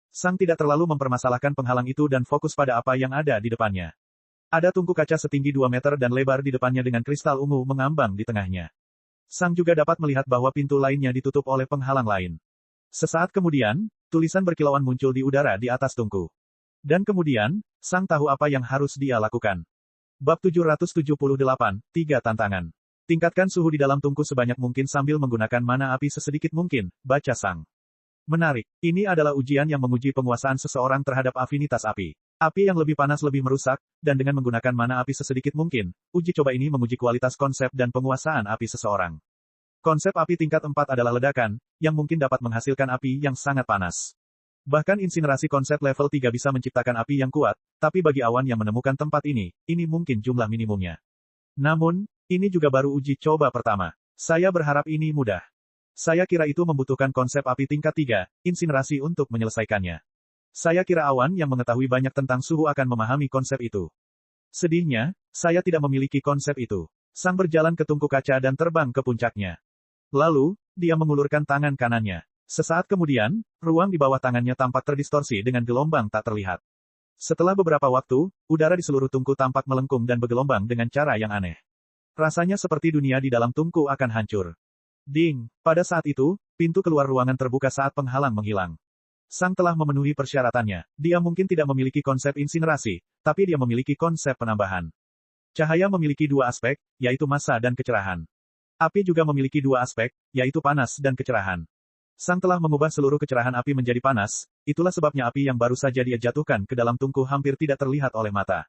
Sang tidak terlalu mempermasalahkan penghalang itu dan fokus pada apa yang ada di depannya. Ada tungku kaca setinggi 2 meter dan lebar di depannya dengan kristal ungu mengambang di tengahnya. Sang juga dapat melihat bahwa pintu lainnya ditutup oleh penghalang lain. Sesaat kemudian, tulisan berkilauan muncul di udara di atas tungku. Dan kemudian, Sang tahu apa yang harus dia lakukan. Bab 778, 3 tantangan. Tingkatkan suhu di dalam tungku sebanyak mungkin sambil menggunakan mana api sesedikit mungkin, baca Sang. Menarik, ini adalah ujian yang menguji penguasaan seseorang terhadap afinitas api. Api yang lebih panas lebih merusak, dan dengan menggunakan mana api sesedikit mungkin, uji coba ini menguji kualitas konsep dan penguasaan api seseorang. Konsep api tingkat 4 adalah ledakan, yang mungkin dapat menghasilkan api yang sangat panas. Bahkan insinerasi konsep level 3 bisa menciptakan api yang kuat, tapi bagi awan yang menemukan tempat ini mungkin jumlah minimumnya. Namun, ini juga baru uji coba pertama. Saya berharap ini mudah. Saya kira itu membutuhkan konsep api tingkat 3, insinerasi untuk menyelesaikannya. Saya kira awan yang mengetahui banyak tentang suhu akan memahami konsep itu. Sedihnya, saya tidak memiliki konsep itu. Sang berjalan ke tungku kaca dan terbang ke puncaknya. Lalu, dia mengulurkan tangan kanannya. Sesaat kemudian, ruang di bawah tangannya tampak terdistorsi dengan gelombang tak terlihat. Setelah beberapa waktu, udara di seluruh tungku tampak melengkung dan bergelombang dengan cara yang aneh. Rasanya seperti dunia di dalam tungku akan hancur. Ding! Pada saat itu, pintu keluar ruangan terbuka saat penghalang menghilang. Sang telah memenuhi persyaratannya. Dia mungkin tidak memiliki konsep insinerasi, tapi dia memiliki konsep penambahan. Cahaya memiliki 2 aspek, yaitu massa dan kecerahan. Api juga memiliki 2 aspek, yaitu panas dan kecerahan. Sang telah mengubah seluruh kecerahan api menjadi panas, itulah sebabnya api yang baru saja dia jatuhkan ke dalam tungku hampir tidak terlihat oleh mata.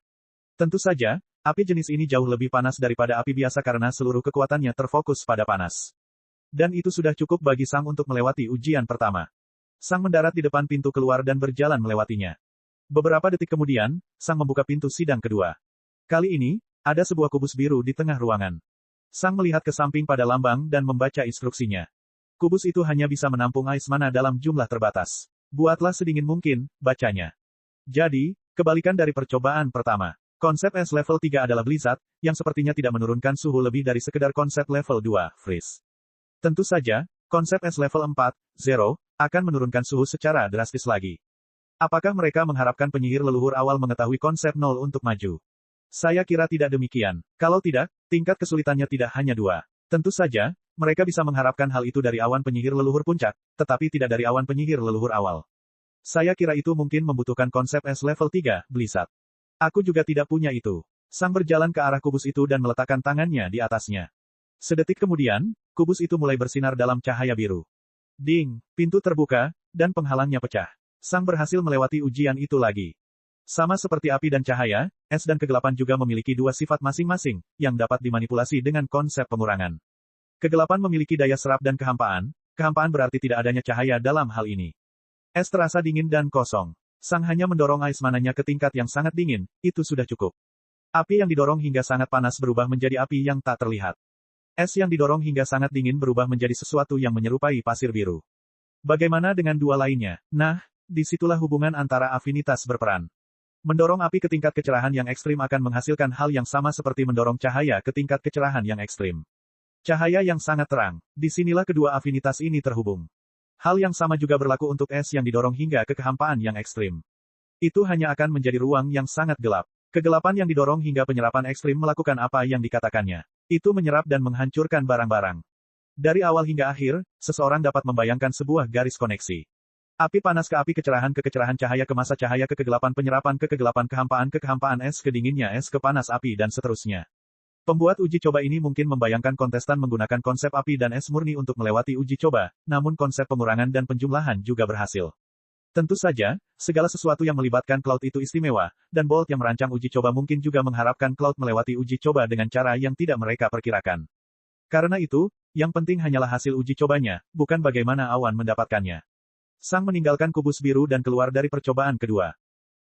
Tentu saja, api jenis ini jauh lebih panas daripada api biasa karena seluruh kekuatannya terfokus pada panas. Dan itu sudah cukup bagi Sang untuk melewati ujian pertama. Sang mendarat di depan pintu keluar dan berjalan melewatinya. Beberapa detik kemudian, Sang membuka pintu sidang kedua. Kali ini, ada sebuah kubus biru di tengah ruangan. Sang melihat ke samping pada lambang dan membaca instruksinya. Kubus itu hanya bisa menampung ais mana dalam jumlah terbatas. Buatlah sedingin mungkin, bacanya. Jadi, kebalikan dari percobaan pertama. Konsep es level 3 adalah Blizzard, yang sepertinya tidak menurunkan suhu lebih dari sekedar konsep level 2, Freeze. Tentu saja, konsep es level 4, Zero, akan menurunkan suhu secara drastis lagi. Apakah mereka mengharapkan penyihir leluhur awal mengetahui konsep 0 untuk maju? Saya kira tidak demikian. Kalau tidak, tingkat kesulitannya tidak hanya 2. Tentu saja, mereka bisa mengharapkan hal itu dari awan penyihir leluhur puncak, tetapi tidak dari awan penyihir leluhur awal. Saya kira itu mungkin membutuhkan konsep es level 3, Blizzard. Aku juga tidak punya itu. Sang berjalan ke arah kubus itu dan meletakkan tangannya di atasnya. Sedetik kemudian, kubus itu mulai bersinar dalam cahaya biru. Ding! Pintu terbuka, dan penghalangnya pecah. Sang berhasil melewati ujian itu lagi. Sama seperti api dan cahaya, es dan kegelapan juga memiliki 2 sifat masing-masing, yang dapat dimanipulasi dengan konsep pengurangan. Kegelapan memiliki daya serap dan kehampaan berarti tidak adanya cahaya dalam hal ini. Es terasa dingin dan kosong. Sang hanya mendorong ais mananya ke tingkat yang sangat dingin, itu sudah cukup. Api yang didorong hingga sangat panas berubah menjadi api yang tak terlihat. Es yang didorong hingga sangat dingin berubah menjadi sesuatu yang menyerupai pasir biru. Bagaimana dengan 2 lainnya? Nah, disitulah hubungan antara afinitas berperan. Mendorong api ke tingkat kecerahan yang ekstrim akan menghasilkan hal yang sama seperti mendorong cahaya ke tingkat kecerahan yang ekstrim. Cahaya yang sangat terang. Disinilah kedua afinitas ini terhubung. Hal yang sama juga berlaku untuk es yang didorong hingga ke kehampaan yang ekstrim. Itu hanya akan menjadi ruang yang sangat gelap. Kegelapan yang didorong hingga penyerapan ekstrim melakukan apa yang dikatakannya. Itu menyerap dan menghancurkan barang-barang. Dari awal hingga akhir, seseorang dapat membayangkan sebuah garis koneksi. Api panas ke api kecerahan cahaya ke massa cahaya ke kegelapan penyerapan ke kegelapan kehampaan es ke dinginnya es ke panas api dan seterusnya. Pembuat uji coba ini mungkin membayangkan kontestan menggunakan konsep api dan es murni untuk melewati uji coba, namun konsep pengurangan dan penjumlahan juga berhasil. Tentu saja, segala sesuatu yang melibatkan Cloud itu istimewa, dan Bolt yang merancang uji coba mungkin juga mengharapkan Cloud melewati uji coba dengan cara yang tidak mereka perkirakan. Karena itu, yang penting hanyalah hasil uji cobanya, bukan bagaimana awan mendapatkannya. Sang meninggalkan kubus biru dan keluar dari percobaan kedua.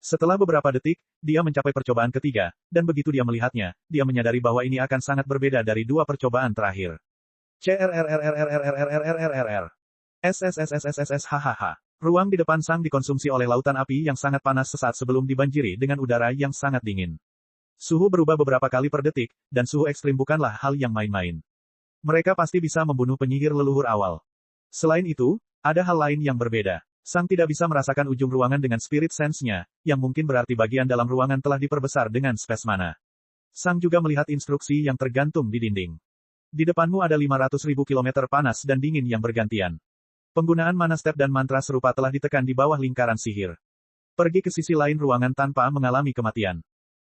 Setelah beberapa detik, dia mencapai percobaan ketiga, dan begitu dia melihatnya, dia menyadari bahwa ini akan sangat berbeda dari dua percobaan terakhir. CRRRRRRRRRRRRR. SSSSSSSHHH. Ruang di depan Sang dikonsumsi oleh lautan api yang sangat panas sesaat sebelum dibanjiri dengan udara yang sangat dingin. Suhu berubah beberapa kali per detik, dan suhu ekstrim bukanlah hal yang main-main. Mereka pasti bisa membunuh penyihir leluhur awal. Selain itu, ada hal lain yang berbeda. Sang tidak bisa merasakan ujung ruangan dengan spirit sense-nya, yang mungkin berarti bagian dalam ruangan telah diperbesar dengan space mana. Sang juga melihat instruksi yang tergantung di dinding. Di depanmu ada 500.000 kilometer panas dan dingin yang bergantian. Penggunaan mana step dan mantra serupa telah ditekan di bawah lingkaran sihir. Pergi ke sisi lain ruangan tanpa mengalami kematian.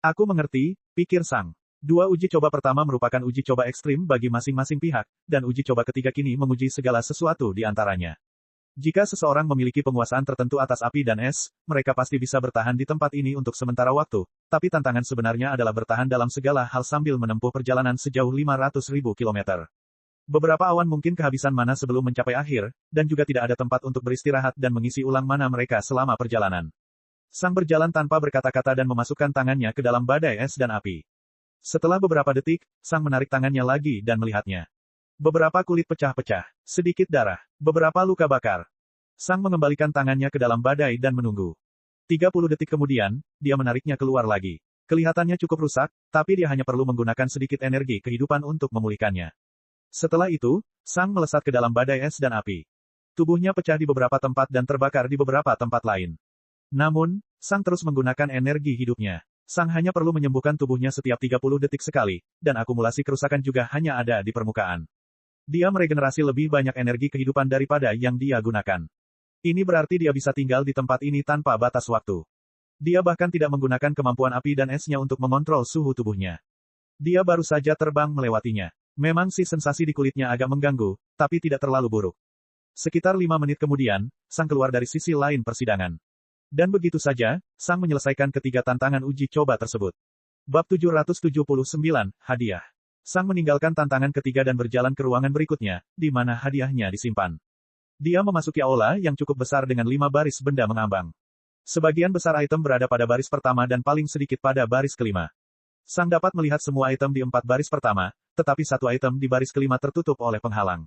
Aku mengerti, pikir Sang. Dua uji coba pertama merupakan uji coba ekstrim bagi masing-masing pihak, dan uji coba ketiga kini menguji segala sesuatu di antaranya. Jika seseorang memiliki penguasaan tertentu atas api dan es, mereka pasti bisa bertahan di tempat ini untuk sementara waktu, tapi tantangan sebenarnya adalah bertahan dalam segala hal sambil menempuh perjalanan sejauh 500.000 kilometer. Beberapa awan mungkin kehabisan mana sebelum mencapai akhir, dan juga tidak ada tempat untuk beristirahat dan mengisi ulang mana mereka selama perjalanan. Sang berjalan tanpa berkata-kata dan memasukkan tangannya ke dalam badai es dan api. Setelah beberapa detik, Sang menarik tangannya lagi dan melihatnya. Beberapa kulit pecah-pecah, sedikit darah, beberapa luka bakar. Sang mengembalikan tangannya ke dalam badai dan menunggu. 30 detik kemudian, dia menariknya keluar lagi. Kelihatannya cukup rusak, tapi dia hanya perlu menggunakan sedikit energi kehidupan untuk memulihkannya. Setelah itu, Sang melesat ke dalam badai es dan api. Tubuhnya pecah di beberapa tempat dan terbakar di beberapa tempat lain. Namun, Sang terus menggunakan energi hidupnya. Sang hanya perlu menyembuhkan tubuhnya setiap 30 detik sekali, dan akumulasi kerusakan juga hanya ada di permukaan. Dia meregenerasi lebih banyak energi kehidupan daripada yang dia gunakan. Ini berarti dia bisa tinggal di tempat ini tanpa batas waktu. Dia bahkan tidak menggunakan kemampuan api dan esnya untuk mengontrol suhu tubuhnya. Dia baru saja terbang melewatinya. Memang sih sensasi di kulitnya agak mengganggu, tapi tidak terlalu buruk. Sekitar 5 menit kemudian, Sang keluar dari sisi lain persidangan. Dan begitu saja, Sang menyelesaikan ketiga tantangan uji coba tersebut. Bab 779, Hadiah. Sang meninggalkan tantangan ketiga dan berjalan ke ruangan berikutnya, di mana hadiahnya disimpan. Dia memasuki aula yang cukup besar dengan 5 baris benda mengambang. Sebagian besar item berada pada baris pertama dan paling sedikit pada baris kelima. Sang dapat melihat semua item di 4 baris pertama, tetapi satu item di baris kelima tertutup oleh penghalang.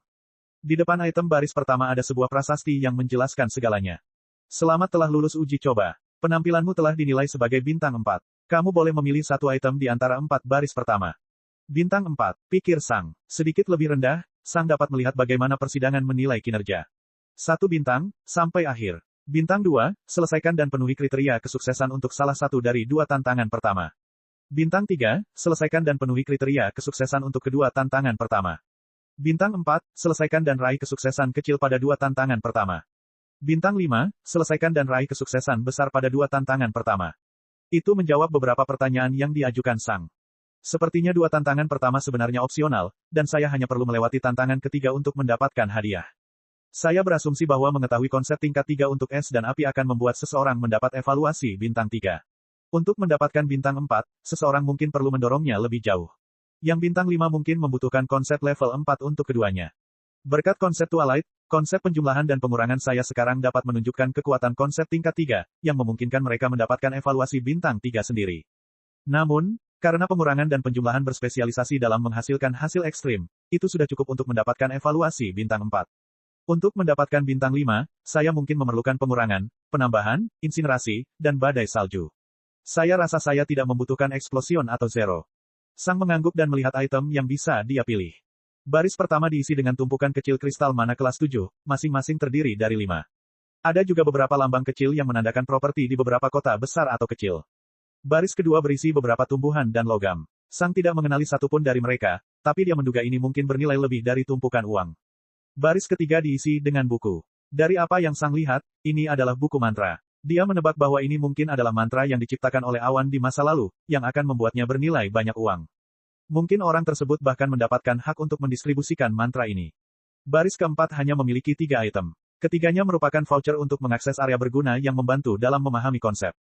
Di depan item baris pertama ada sebuah prasasti yang menjelaskan segalanya. Selamat telah lulus uji coba. Penampilanmu telah dinilai sebagai bintang 4. Kamu boleh memilih satu item di antara 4 baris pertama. Bintang 4, pikir Sang. Sedikit lebih rendah, Sang dapat melihat bagaimana persidangan menilai kinerja. 1 bintang, sampai akhir. Bintang 2, selesaikan dan penuhi kriteria kesuksesan untuk salah satu dari 2 tantangan pertama. Bintang 3, selesaikan dan penuhi kriteria kesuksesan untuk kedua tantangan pertama. Bintang 4, selesaikan dan raih kesuksesan kecil pada 2 tantangan pertama. Bintang 5, selesaikan dan raih kesuksesan besar pada 2 tantangan pertama. Itu menjawab beberapa pertanyaan yang diajukan Sang. Sepertinya 2 tantangan pertama sebenarnya opsional, dan saya hanya perlu melewati tantangan ketiga untuk mendapatkan hadiah. Saya berasumsi bahwa mengetahui konsep tingkat 3 untuk es dan api akan membuat seseorang mendapat evaluasi bintang 3. Untuk mendapatkan bintang 4, seseorang mungkin perlu mendorongnya lebih jauh. Yang bintang 5 mungkin membutuhkan konsep level 4 untuk keduanya. Berkat konsep Twilight, konsep penjumlahan dan pengurangan saya sekarang dapat menunjukkan kekuatan konsep tingkat 3, yang memungkinkan mereka mendapatkan evaluasi bintang 3 sendiri. Namun, karena pengurangan dan penjumlahan berspesialisasi dalam menghasilkan hasil ekstrim, itu sudah cukup untuk mendapatkan evaluasi bintang 4. Untuk mendapatkan bintang 5, saya mungkin memerlukan pengurangan, penambahan, insinerasi, dan badai salju. Saya rasa saya tidak membutuhkan eksplosion atau zero. Sang mengangguk dan melihat item yang bisa dia pilih. Baris pertama diisi dengan tumpukan kecil kristal mana kelas 7, masing-masing terdiri dari 5. Ada juga beberapa lambang kecil yang menandakan properti di beberapa kota besar atau kecil. Baris kedua berisi beberapa tumbuhan dan logam. Sang tidak mengenali satupun dari mereka, tapi dia menduga ini mungkin bernilai lebih dari tumpukan uang. Baris ketiga diisi dengan buku. Dari apa yang Sang lihat, ini adalah buku mantra. Dia menebak bahwa ini mungkin adalah mantra yang diciptakan oleh awan di masa lalu, yang akan membuatnya bernilai banyak uang. Mungkin orang tersebut bahkan mendapatkan hak untuk mendistribusikan mantra ini. Baris keempat hanya memiliki 3 item. Ketiganya merupakan voucher untuk mengakses area berguna yang membantu dalam memahami konsep.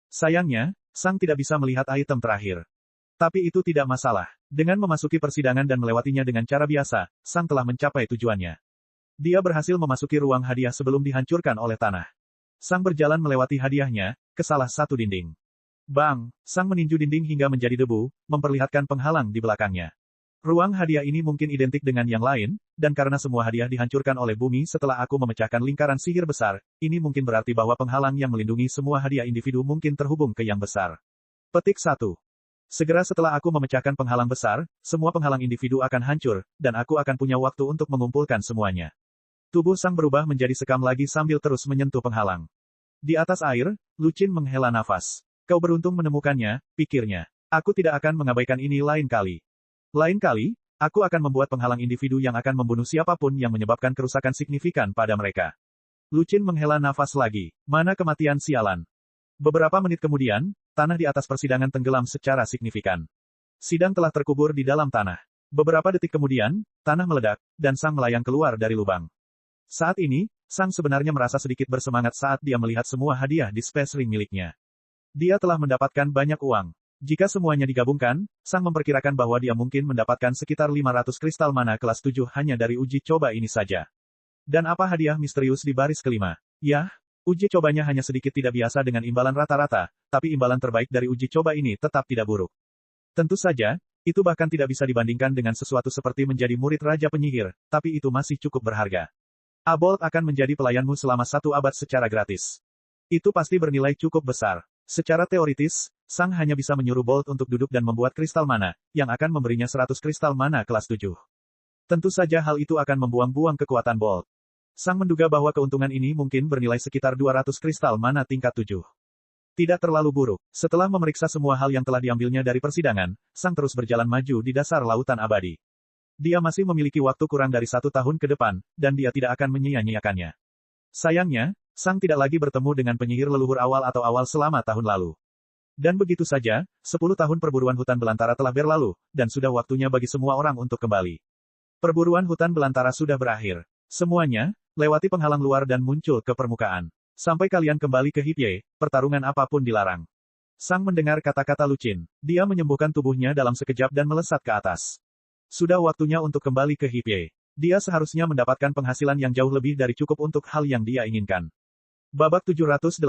Sayangnya, Sang tidak bisa melihat item terakhir. Tapi itu tidak masalah. Dengan memasuki persidangan dan melewatinya dengan cara biasa, Sang telah mencapai tujuannya. Dia berhasil memasuki ruang hadiah sebelum dihancurkan oleh tanah. Sang berjalan melewati hadiahnya, ke salah satu dinding. Bang! Sang meninju dinding hingga menjadi debu, memperlihatkan penghalang di belakangnya. Ruang hadiah ini mungkin identik dengan yang lain, dan karena semua hadiah dihancurkan oleh bumi setelah aku memecahkan lingkaran sihir besar, ini mungkin berarti bahwa penghalang yang melindungi semua hadiah individu mungkin terhubung ke yang besar. Petik 1. Segera setelah aku memecahkan penghalang besar, semua penghalang individu akan hancur, dan aku akan punya waktu untuk mengumpulkan semuanya. Tubuh Sang berubah menjadi sekam lagi sambil terus menyentuh penghalang. Di atas air, Lu Qin menghela nafas. Kau beruntung menemukannya, pikirnya. Aku tidak akan mengabaikan ini lain kali. Lain kali, aku akan membuat penghalang individu yang akan membunuh siapapun yang menyebabkan kerusakan signifikan pada mereka. Lu Qin menghela nafas lagi. Mana kematian sialan? Beberapa menit kemudian, tanah di atas persidangan tenggelam secara signifikan. Sidang telah terkubur di dalam tanah. Beberapa detik kemudian, tanah meledak, dan Sang melayang keluar dari lubang. Saat ini, Sang sebenarnya merasa sedikit bersemangat saat dia melihat semua hadiah di Space Ring miliknya. Dia telah mendapatkan banyak uang. Jika semuanya digabungkan, Sang memperkirakan bahwa dia mungkin mendapatkan sekitar 500 kristal mana kelas 7 hanya dari uji coba ini saja. Dan apa hadiah misterius di baris kelima? Yah, uji cobanya hanya sedikit tidak biasa dengan imbalan rata-rata, tapi imbalan terbaik dari uji coba ini tetap tidak buruk. Tentu saja, itu bahkan tidak bisa dibandingkan dengan sesuatu seperti menjadi murid Raja Penyihir, tapi itu masih cukup berharga. Abolt akan menjadi pelayanmu selama 1 abad secara gratis. Itu pasti bernilai cukup besar. Secara teoritis, Sang hanya bisa menyuruh Bolt untuk duduk dan membuat kristal mana, yang akan memberinya 100 kristal mana kelas 7. Tentu saja hal itu akan membuang-buang kekuatan Bolt. Sang menduga bahwa keuntungan ini mungkin bernilai sekitar 200 kristal mana tingkat 7. Tidak terlalu buruk. Setelah memeriksa semua hal yang telah diambilnya dari persidangan, Sang terus berjalan maju di dasar lautan abadi. Dia masih memiliki waktu kurang dari 1 tahun ke depan, dan dia tidak akan menyia-nyiakannya. Sayangnya, Sang tidak lagi bertemu dengan penyihir leluhur awal atau awal selama tahun lalu. Dan begitu saja, 10 tahun perburuan hutan belantara telah berlalu, dan sudah waktunya bagi semua orang untuk kembali. Perburuan hutan belantara sudah berakhir. Semuanya, lewati penghalang luar dan muncul ke permukaan. Sampai kalian kembali ke Hipye, pertarungan apapun dilarang. Sang mendengar kata-kata Lu Qin. Dia menyembuhkan tubuhnya dalam sekejap dan melesat ke atas. Sudah waktunya untuk kembali ke Hipye. Dia seharusnya mendapatkan penghasilan yang jauh lebih dari cukup untuk hal yang dia inginkan. Babak 780,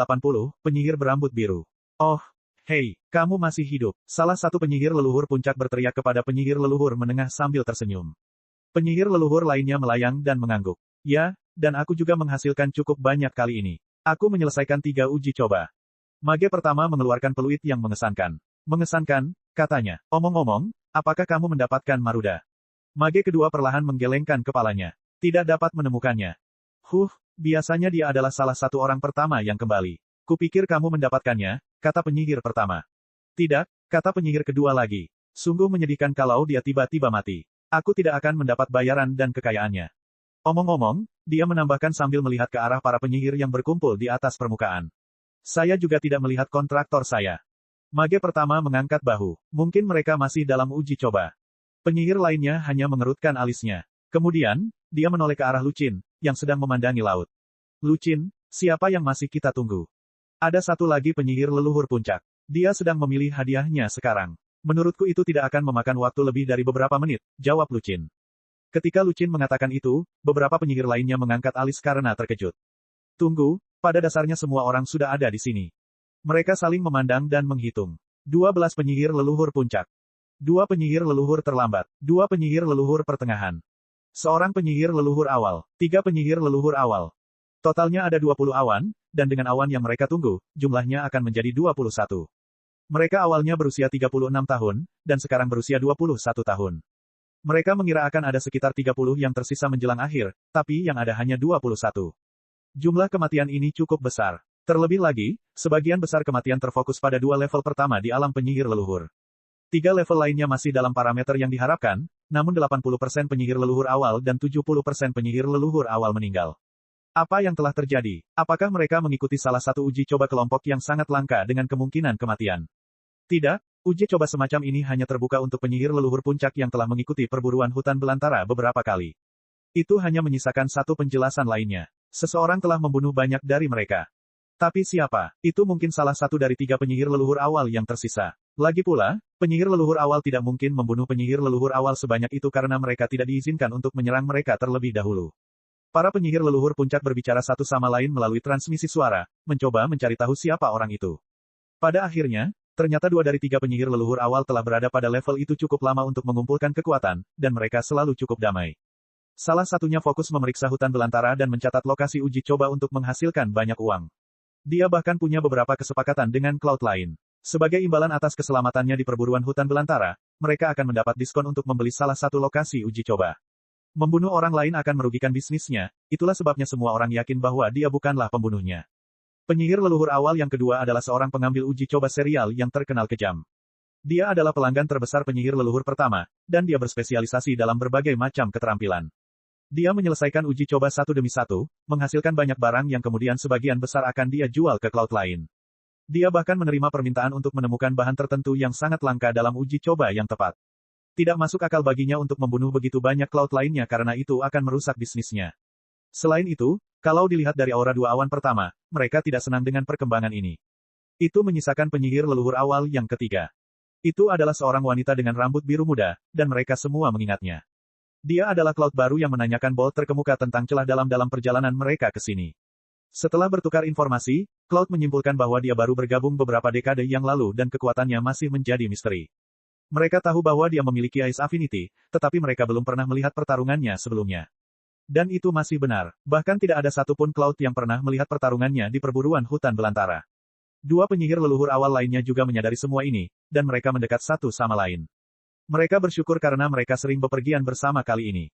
penyihir berambut biru. Oh, hei, kamu masih hidup. Salah satu penyihir leluhur puncak berteriak kepada penyihir leluhur menengah sambil tersenyum. Penyihir leluhur lainnya melayang dan mengangguk. Ya, dan aku juga menghasilkan cukup banyak kali ini. Aku menyelesaikan 3 uji coba. Mage pertama mengeluarkan peluit yang mengesankan. Mengesankan, katanya. Omong-omong, apakah kamu mendapatkan Maruda? Mage kedua perlahan menggelengkan kepalanya. Tidak dapat menemukannya. Biasanya dia adalah salah satu orang pertama yang kembali. Kupikir kamu mendapatkannya, kata penyihir pertama. Tidak, kata penyihir kedua lagi. Sungguh menyedihkan kalau dia tiba-tiba mati. Aku tidak akan mendapat bayaran dan kekayaannya. Omong-omong, dia menambahkan sambil melihat ke arah para penyihir yang berkumpul di atas permukaan. Saya juga tidak melihat kontraktor saya. Mage pertama mengangkat bahu. Mungkin mereka masih dalam uji coba. Penyihir lainnya hanya mengerutkan alisnya. Kemudian, dia menoleh ke arah Lu Qin, yang sedang memandangi laut. Lu Qin, siapa yang masih kita tunggu? Ada satu lagi penyihir leluhur puncak. Dia sedang memilih hadiahnya sekarang. Menurutku itu tidak akan memakan waktu lebih dari beberapa menit, jawab Lu Qin. Ketika Lu Qin mengatakan itu, beberapa penyihir lainnya mengangkat alis karena terkejut. Tunggu, pada dasarnya semua orang sudah ada di sini. Mereka saling memandang dan menghitung. 12 penyihir leluhur puncak. 2 penyihir leluhur terlambat. 2 penyihir leluhur pertengahan. Seorang penyihir leluhur awal. 3 penyihir leluhur awal. Totalnya ada 20 awan, dan dengan awan yang mereka tunggu, jumlahnya akan menjadi 21. Mereka awalnya berusia 36 tahun, dan sekarang berusia 21 tahun. Mereka mengira akan ada sekitar 30 yang tersisa menjelang akhir, tapi yang ada hanya 21. Jumlah kematian ini cukup besar. Terlebih lagi, sebagian besar kematian terfokus pada 2 level pertama di alam penyihir leluhur. 3 level lainnya masih dalam parameter yang diharapkan, namun 80% penyihir leluhur awal dan 70% penyihir leluhur awal meninggal. Apa yang telah terjadi? Apakah mereka mengikuti salah satu uji coba kelompok yang sangat langka dengan kemungkinan kematian? Tidak, uji coba semacam ini hanya terbuka untuk penyihir leluhur puncak yang telah mengikuti perburuan hutan belantara beberapa kali. Itu hanya menyisakan satu penjelasan lainnya. Seseorang telah membunuh banyak dari mereka. Tapi siapa? Itu mungkin salah satu dari 3 penyihir leluhur awal yang tersisa. Lagi pula, penyihir leluhur awal tidak mungkin membunuh penyihir leluhur awal sebanyak itu karena mereka tidak diizinkan untuk menyerang mereka terlebih dahulu. Para penyihir leluhur puncak berbicara satu sama lain melalui transmisi suara, mencoba mencari tahu siapa orang itu. Pada akhirnya, ternyata 2 dari 3 penyihir leluhur awal telah berada pada level itu cukup lama untuk mengumpulkan kekuatan, dan mereka selalu cukup damai. Salah satunya fokus memeriksa hutan belantara dan mencatat lokasi uji coba untuk menghasilkan banyak uang. Dia bahkan punya beberapa kesepakatan dengan Cloud lain. Sebagai imbalan atas keselamatannya di perburuan hutan belantara, mereka akan mendapat diskon untuk membeli salah satu lokasi uji coba. Membunuh orang lain akan merugikan bisnisnya, itulah sebabnya semua orang yakin bahwa dia bukanlah pembunuhnya. Penyihir leluhur awal yang kedua adalah seorang pengambil uji coba serial yang terkenal kejam. Dia adalah pelanggan terbesar penyihir leluhur pertama, dan dia berspesialisasi dalam berbagai macam keterampilan. Dia menyelesaikan uji coba satu demi satu, menghasilkan banyak barang yang kemudian sebagian besar akan dia jual ke Cloud lain. Dia bahkan menerima permintaan untuk menemukan bahan tertentu yang sangat langka dalam uji coba yang tepat. Tidak masuk akal baginya untuk membunuh begitu banyak Cloud lainnya karena itu akan merusak bisnisnya. Selain itu, kalau dilihat dari aura 2 awan pertama, mereka tidak senang dengan perkembangan ini. Itu menyisakan penyihir leluhur awal yang ketiga. Itu adalah seorang wanita dengan rambut biru muda, dan mereka semua mengingatnya. Dia adalah Cloud baru yang menanyakan Bolt terkemuka tentang celah dalam perjalanan mereka ke sini. Setelah bertukar informasi, Cloud menyimpulkan bahwa dia baru bergabung beberapa dekade yang lalu dan kekuatannya masih menjadi misteri. Mereka tahu bahwa dia memiliki Ice Affinity, tetapi mereka belum pernah melihat pertarungannya sebelumnya. Dan itu masih benar, bahkan tidak ada satupun Cloud yang pernah melihat pertarungannya di perburuan hutan belantara. 2 penyihir leluhur awal lainnya juga menyadari semua ini, dan mereka mendekat satu sama lain. Mereka bersyukur karena mereka sering bepergian bersama kali ini.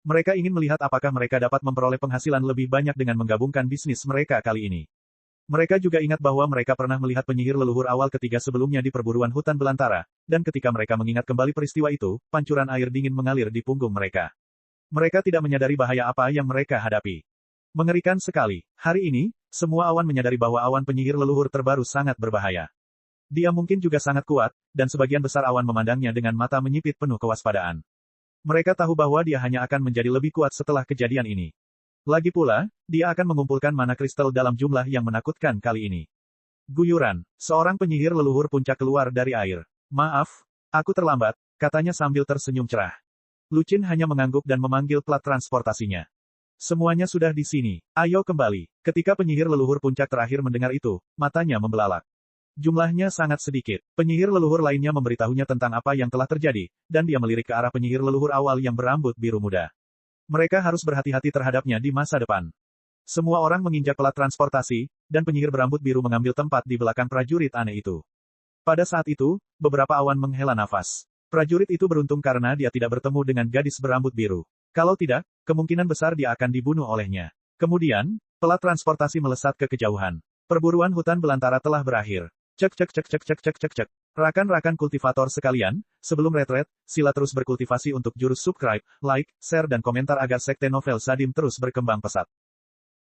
Mereka ingin melihat apakah mereka dapat memperoleh penghasilan lebih banyak dengan menggabungkan bisnis mereka kali ini. Mereka juga ingat bahwa mereka pernah melihat penyihir leluhur awal ketiga sebelumnya di perburuan hutan belantara, dan ketika mereka mengingat kembali peristiwa itu, pancuran air dingin mengalir di punggung mereka. Mereka tidak menyadari bahaya apa yang mereka hadapi. Mengerikan sekali. Hari ini, semua awan menyadari bahwa awan penyihir leluhur terbaru sangat berbahaya. Dia mungkin juga sangat kuat, dan sebagian besar awan memandangnya dengan mata menyipit penuh kewaspadaan. Mereka tahu bahwa dia hanya akan menjadi lebih kuat setelah kejadian ini. Lagi pula, dia akan mengumpulkan mana kristal dalam jumlah yang menakutkan kali ini. Guyuran. Seorang penyihir leluhur puncak keluar dari air. Maaf, aku terlambat, katanya sambil tersenyum cerah. Lucin hanya mengangguk dan memanggil plat transportasinya. Semuanya sudah di sini. Ayo kembali. Ketika penyihir leluhur puncak terakhir mendengar itu, matanya membelalak. Jumlahnya sangat sedikit. Penyihir leluhur lainnya memberitahunya tentang apa yang telah terjadi, dan dia melirik ke arah penyihir leluhur awal yang berambut biru muda. Mereka harus berhati-hati terhadapnya di masa depan. Semua orang menginjak pelat transportasi, dan penyihir berambut biru mengambil tempat di belakang prajurit aneh itu. Pada saat itu, beberapa awan menghela nafas. Prajurit itu beruntung karena dia tidak bertemu dengan gadis berambut biru. Kalau tidak, kemungkinan besar dia akan dibunuh olehnya. Kemudian, pelat transportasi melesat ke kejauhan. Perburuan hutan belantara telah berakhir. Cek cek cek cek cek cek cek cek. Rakan-rakan kultivator sekalian, sebelum retret, sila terus berkultivasi untuk jurus subscribe, like, share dan komentar agar sekte novel Sadim terus berkembang pesat.